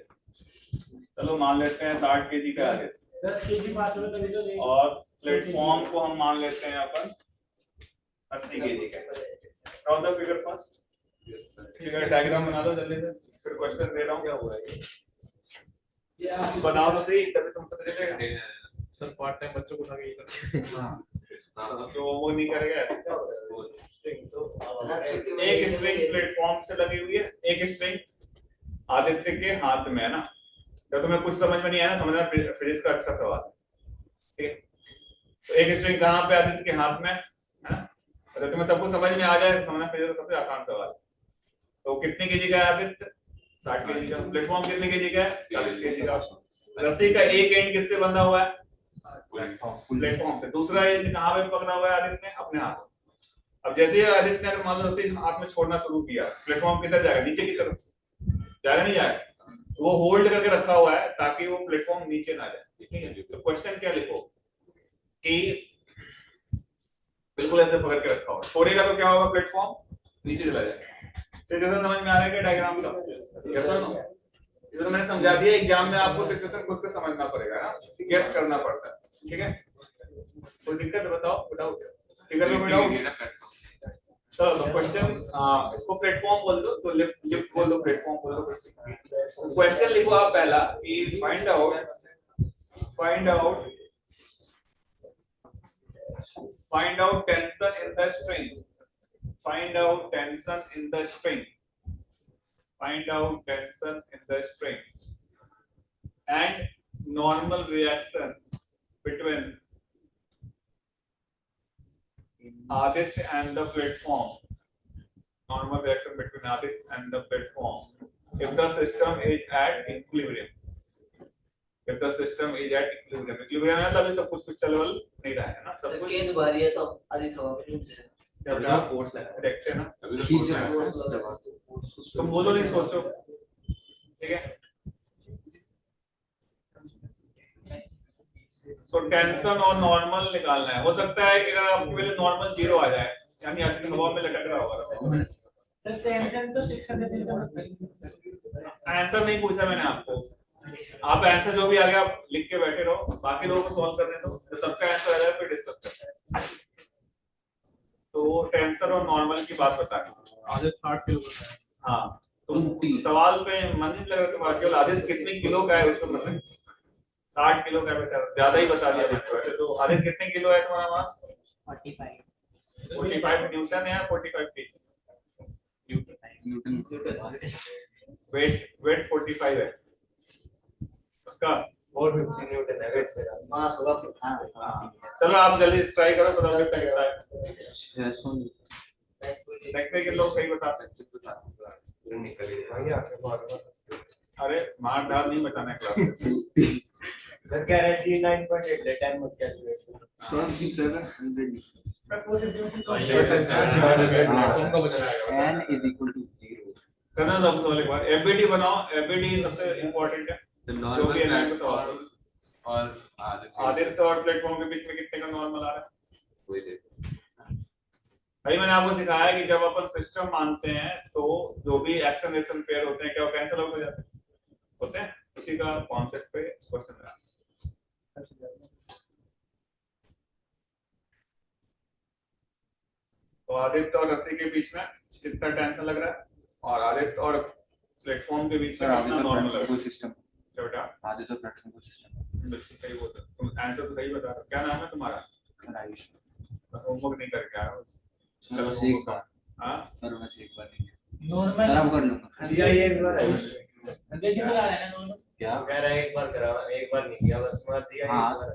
चलो मान लेते हैं 60 केजी का आदित्य, 10 केजी मास में तभी तो। और प्लेटफॉर्म को हम मान लेते हैं अपन 80 केजी का। Draw the figure first. Figure diagram बना दो जल्दी से, फिर क्वेश्चन दे रहा हूँ। क्या हुआ ये बनाओ तो सही, तभी तुम पता चलेगा। सर पार्ट टाइम बच्चों को उठा के ये करते हैं। हाँ, तो वो नहीं करेगा, ऐसे क्या होगा? स्ट्रिंग तो एक स्ट्रिंग प्लेटफॉर्म से लगी हुई है, एक स्ट्रिंग आदित्य के हाथ में है ना। तो तुम्हें कुछ समझ में नहीं आया ना, समझना फिजिक्स का अच्छा सवाल है। ठीक है, तो एक स्ट्रिंग कहाँ पे? आदित्य के हाथ में है ना। अगर तुम्हें सब कुछ समझ में आ जाए, समझना फिजिक्स का सबसे आसान सवाल है। तो कितने केजी का है आदित्य? 60 केजी का। प्लेटफॉर्म कितने केजी का है? 40 केजी का। रस्सी का एक एंड किससे बंधा हुआ है? प्लेटफॉर्म से। दूसरा एंड कहाँ पे पकड़ा हुआ है आदित्य ने? अपने हाथ में। अब जैसे ही आदित्य ने अगर मान लो रस्सी हाथ में छोड़ना शुरू किया, प्लेटफॉर्म किधर जाएगा? नीचे की तरफ जाएगा, नहीं जाएगा? तो वो होल्ड करके रखा हुआ है ताकि वो प्लेटफॉर्म नीचे ना जाए। ठीक है, तो क्वेश्चन क्या लिखो कि बिल्कुल ऐसे पकड़ के रखा हुआ, छोड़ेगा तो क्या होगा? प्लेटफॉर्म नीचे चला जाएगा। तो जैसा समझ में आ रहा है क्या डायग्राम का? कैसा ना, ये तो मैंने समझा दिया। एग्जाम में आपको सिचुएशन खुद से समझना पड़ेगा ना, गेस करना पड़ता है। ठीक है, कोई दिक्कत है बताओ? विदाउट फिगर में विदाउट। चलो क्वेश्चन, इसको प्लेटफॉर्म बोल दो, तो लिफ्ट बोल दो, प्लेटफॉर्म बोल दो। क्वेश्चन लिखो आप पहला कि find out tension in the string. Find out tension in the string find out tension in the string and normal reaction between Aditya and the platform. Normal reaction between Aditya and the platform. If the system is at equilibrium. If the system is at equilibrium. Equilibrium है तभी सब कुछ पिक्चर लेवल नहीं रहा है ना सब सर कुछ के दोबारा ये तो आधी सवा में नहीं जाएगा क्या क्या फोर्स लगा डायरेक्ट है ना खींच रहा है फोर्स लगा तुम बोलो नहीं सोचो ठीक है सो टेंशन और नॉर्मल निकालना है हो सकता है कि अगर आपके लिए नॉर्मल 0 आ जाए यानी आपके हवा में लटक रहा होगा सर टेंशन तो 600 आंसर नहीं पूछा मैंने आपको आप आंसर जो भी आ गया आप लिख के बैठे रहो बाकी लोगों को सॉल्व करने दो तो सबका आंसर आ जाए फिर डिस्कस करते हैं तो टेंशन और नॉर्मल की बात बता आधे 60 किलो का है। हाँ तो सवाल पे मन नहीं लगा तो केवल आदित्य कितने किलो का है उसको पता है 60 किलो का बेटा ज्यादा ही बता दिया मैंने तो आदित्य कितने किलो है तुम्हारा मास 45 न्यूटन है या 45 केजी न्यूटन वेट 45 है उसका और 15 न्यूटन है वेट से मास होगा चलो आप जल्दी ट्राई करो बताओ कितना कितना है 600 देखते कि लोग सही बताते हैं निकल गया अरे स्मार्ट डाल नहीं बताना क्लास में सर कह रहे थे 9.8 दैट टाइम मत कैलकुलेट 700 उनका बचना है n is equal to 0 करना सब सवाल एक बार एफबीडी बनाओ एफबीडी सबसे इंपॉर्टेंट है the जो normal भी है ना को सवाल platform और आदित्य और प्लेटफॉर्म के बीच में कितने का नॉर्मल आ रहा है वही देखो भाई मैंने आपको सिखाया कि जब अपन सिस्टम मानते हैं तो जो भी एक्शन रिएक्शन पेयर होते हैं क्या वो कैंसिल आउट हो जाते हैं होते हैं उसी का कॉन्सेप्ट पे क्वेश्चन है तो आदित्य और रस्सी के बीच में कितना टेंशन लग रहा है और आदित्य और प्लेटफॉर्म के बीच में सर कितना आगे तो नॉर्मल लग प्लेटफॉर्म रहा को सिस्टम है बेटा आगे तो प्लेटफॉर्म को सिस्टम बिल्कुल सही बोल रहे हो तुम आंसर तो सही बता रहे हो क्या नाम है तुम्हारा आयुष होमवर्क नहीं करके आए हो सर बस एक बार हाँ सर बस एक बार नहीं नॉर्मल सर अब कर लूंगा दिया ये एक बार आयुष अंग्रेजी में ला लेना नॉर्मल क्या कह रहा है एक बार करा एक बार नहीं किया बस मार दिया हाँ। एक बार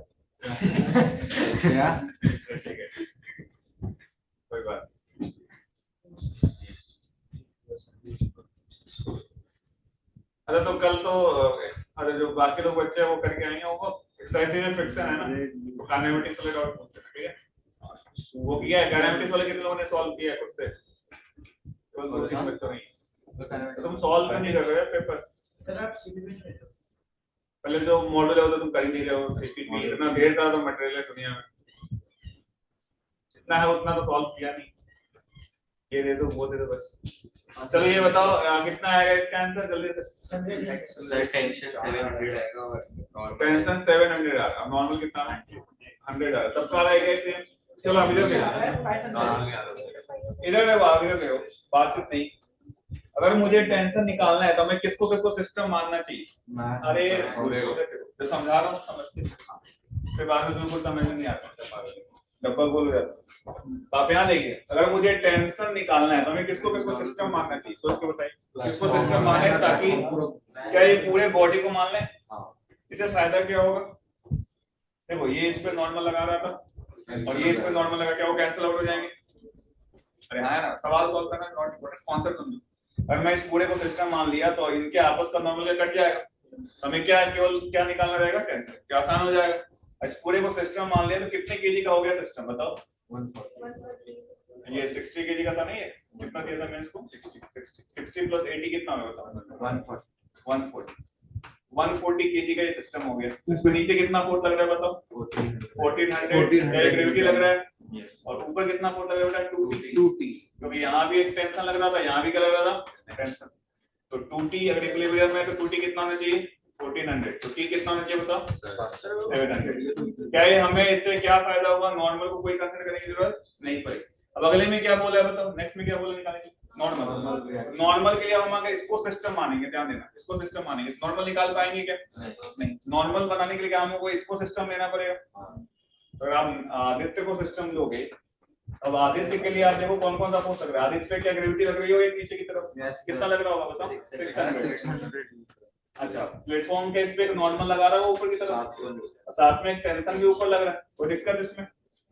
क्या ठीक है कोई बात अरे तो कल तो अरे जो बाकी लोग बच्चे हैं वो करके आएंगे वो एक्साइटेड फ्रिक्शन है ना तो काइनेमेटिक्स वाले डाउट पूछते हैं ठीक है वो किया है काइनेमेटिक्स वाले कितने लोगों ने सॉल्व किया है खुद से केवल 2-3 बच्चों ने तो तुम सॉल्व क्यों नहीं कर रहे हो पेपर सर आप सीबीबी में हो पहले जो मॉडल है वो तो तुम कर ही नहीं रहे हो सीपीपी इतना ढेर सारा तो मटेरियल है दुनिया में जितना है उतना तो सॉल्व किया नहीं ये दे दो वो दे दो बस चलो ये बताओ कितना आएगा इसका आंसर जल्दी से सर टेंशन 700 आएगा और नॉर्मल टेंशन 700 आ रहा है नॉर्मल कितना 100 आ रहा है सबका आएगा सेम चलो अब इधर देखो इधर देखो आगे देखो बातचीत नहीं अगर मुझे टेंशन निकालना है तो मैं किसको किसको सिस्टम मानना चाहिए अरे जो समझा रहा हूँ समझते फिर बाद में बिल्कुल समझ में नहीं आता डब्बा बोल जाता तो आप यहाँ देखिए अगर मुझे टेंशन निकालना है तो मैं किसको किसको सिस्टम मानना चाहिए सोच के बताइए किसको सिस्टम माने ताकि क्या ये पूरे बॉडी को मान लें इससे फायदा क्या होगा देखो ये इस पे नॉर्मल लगा रहा था और ये इस पे नॉर्मल लगा क्या वो कैंसिल आउट हो जाएंगे अरे हाँ ना सवाल सॉल्व करना नॉट इम्पोर्टेंट कॉन्सेप्ट समझो अगर मैं इस पूरे को सिस्टम मान लिया तो इनके आपस का नॉर्मल कट जाएगा हमें क्या केवल क्या निकालना रहेगा टेंशन क्या आसान हो जाएगा इस पूरे को सिस्टम मान लिया तो कितने केजी का हो गया सिस्टम बताओ ये 60 केजी का था नहीं है कितना दिया था मैं इसको 60 प्लस 80 कितना होगा बताओ 140 केजी का ये सिस्टम हो गया इसमें नीचे कितना फोर्स लग रहा है बताओ 1400 ग्रेविटी लग रहा है और ऊपर कितना फोर्स लग रहा है बेटा 2t क्योंकि यहाँ भी एक टेंशन लग रहा था यहाँ भी क्या लग रहा था टेंशन तो 2t अगर इक्विलिब्रियम में तो 2t कितना होना चाहिए 1400 तो t कितना होना चाहिए बताओ 700 क्या ये हमें इससे क्या फायदा होगा नॉर्मल को कोई कंसीडर करने की जरूरत नहीं पड़ेगी अब अगले में क्या बोला है बताओ नेक्स्ट में क्या बोला निकालने की नॉर्मल के लिए हम अगर इसको सिस्टम मानेंगे ध्यान देना इसको सिस्टम मानेंगे नॉर्मल निकाल पाएंगे क्या नहीं नॉर्मल बनाने के लिए क्या हमको इसको सिस्टम लेना पड़ेगा तो अगर आप आदित्य को सिस्टम लोगे अब आदित्य के लिए आप देखो कौन कौन सा पोस्ट लग रहा है। आदित्य पे क्या ग्रेविटी लग रही हो एक पीछे की तरफ? कितना लग रहा होगा बताओ? 600। अच्छा, प्लेटफॉर्म के इस पे एक नॉर्मल लगा रहा है ऊपर की तरफ, साथ में एक टेंशन भी ऊपर लग रहा है, कोई दिक्कत इसमें?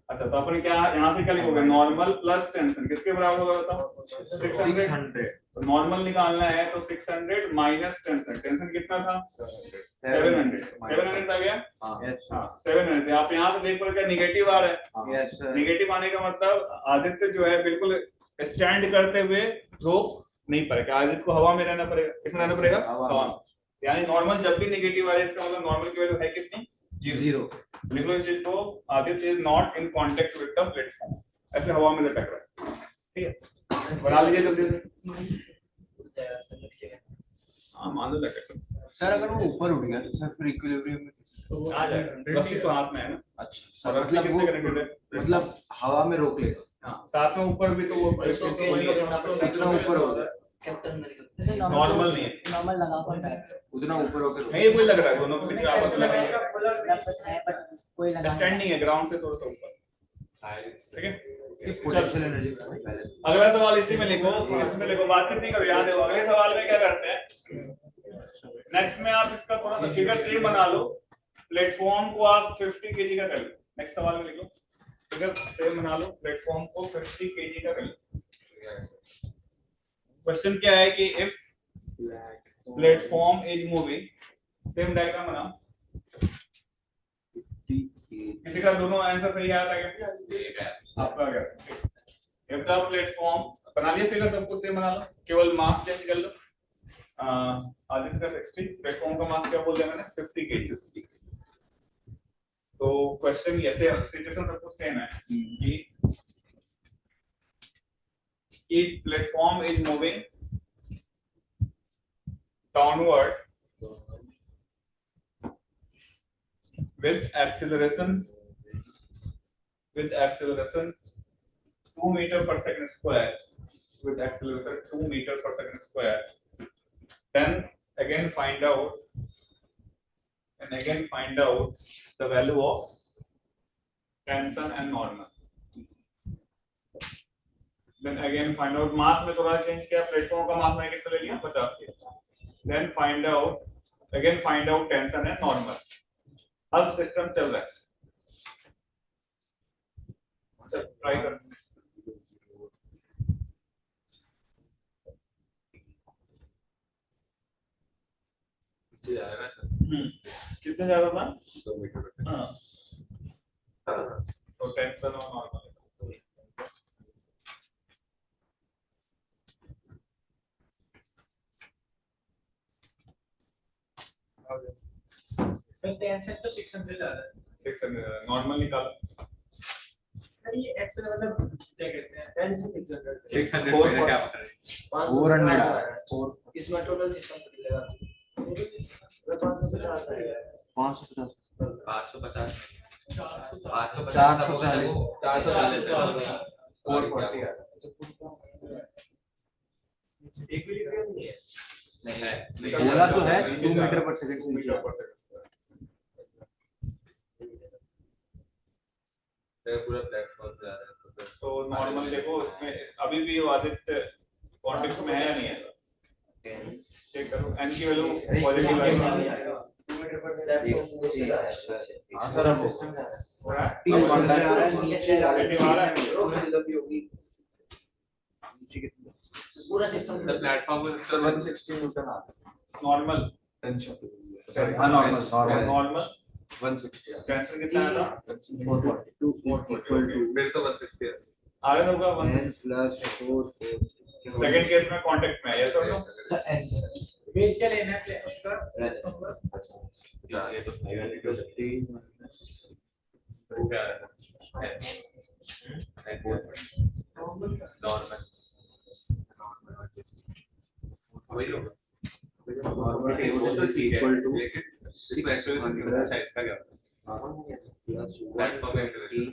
अच्छा, तो अपन क्या यहाँ से क्या लिखोगे? नॉर्मल प्लस टेंशन किसके बराबर होगा बताओ? 600। तो नॉर्मल निकालना है तो 600 माइनस टेंशन। टेंशन कितना था? 700। 700 आ गया। हाँ 700। आप यहाँ से देख पा निगेटिव आ रहा है। निगेटिव आने का मतलब आदित्य जो है बिल्कुल स्टैंड करते हुए रोक नहीं पाएगा। आदित्य को हवा में रहना पड़ेगा। किसमें रहना पड़ेगा? हवा में। यानी नॉर्मल जब भी नेगेटिव आ जाए इसका मतलब नॉर्मल की वैल्यू है कितनी? 0। लिख लो इस चीज को, Aditya is not in contact with the platform. ऐसे हवा में लटक रहा है, ठीक है? बना लीजिए जल्दी से। हाँ मान लो लटक रहा है। सर अगर वो ऊपर उठ गया तो सर फिर इक्विलिब्रियम में आ जाएगा। रस्सी तो हाथ में है ना। अच्छा और सर रस्सी मतलब किससे वो कनेक्टेड है? मतलब हवा में रोक लेगा। हाँ साथ में ऊपर भी तो वो उतना ऊपर हो गया कैप्टन मेरे नॉर्मल नहीं है। नॉर्मल लगा पड़ता है उतना ऊपर होकर नहीं कोई लग रहा है, दोनों के बीच में आपस में लग रहा बस है बट कोई लगा है। स्टैंडिंग है ग्राउंड से थोड़ा सा ऊपर, ठीक है? Potential energy balance. अगला सवाल इसी में लिखो, इसमें लिखो, बातचीत नहीं करो, याद है। अगले सवाल में क्या करते हैं? नेक्स्ट में आप इसका थोड़ा सा फिगर सेम बना लो। प्लेटफॉर्म को आप 50 kg का कर लो। नेक्स्ट सवाल में लिखो, फिगर सेम बना लो, प्लेटफॉर्म को 50 kg का कर लो। क्वेश्चन क्या है कि if platform is moving, same diagram बनाओ। किसी का दोनों आंसर सही आ रहा है? आपका आ गया। इफ द प्लेटफॉर्म बना लिया, फिगर सब कुछ सेम बना लो, केवल मास चेंज कर लो। आदित्य का 60, प्लेटफॉर्म का मास क्या बोल दिया मैंने? 50 kg। तो क्वेश्चन ऐसे सिचुएशन सब कुछ सेम है कि platform is moving downward with acceleration 2 meter per second square, with acceleration 2 meter per second square, then again find out the value of tension and normal. Then again find out mass में थोड़ा चेंज किया, प्लेटफॉर्म का मास मैंने कितना ले लिया? 50 किया। Then find out tension and normal. अब सिस्टम चल रहा है, चल ट्राई कर। कितने जा रहा था? 2 मीटर। हाँ तो टेंशन और नॉर्मल सर टेंशन तो 600 आ रहा है। 600 नॉर्मल निकालो। ये एक्स मतलब क्या कहते हैं? टेंशन 600 600 मेरा क्या पता है? 400 आ रहा है। इसमें टोटल सिस्टम कितना लगा? 550 550 440 इक्विलिब्रियम नहीं है। नहीं है, बोला तो है 2 मीटर पर सेकंड। पूरा प्लेटफॉर्म पे आ रहा है तो नॉर्मल देखो, इसमें अभी भी आदित्य कॉन्टेक्स्ट में है या नहीं है? चेक करो, एन की वैल्यू पॉजिटिव है। हां सर अब सिस्टम जा रहा है। नेगेटिव आ रहा है। पूरा सिस्टम द प्लेटफॉर्म पे 160 न्यूटन आता है नॉर्मल टेंशन। हाँ नॉर्मल 160 टेंशन कितना आया था? 442 फिर तो 160 है। आ रहा होगा 1 प्लस 4 सेकंड केस में कांटेक्ट में है, यस और नो? वेट क्या लेना है उसका? ये तो सही है। क्या है? नॉर्मल वही होगा। नॉर्मल इक्वल टू इसका एक्चुअली अच्छा इसका क्या होता है? प्लेटफॉर्म एक्सेलरेशन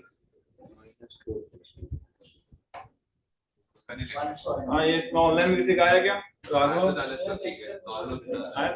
उसका नहीं लेना। हाँ ये इसमें ऑनलाइन भी सिखाया क्या? राघव ठीक है नॉर्मल आया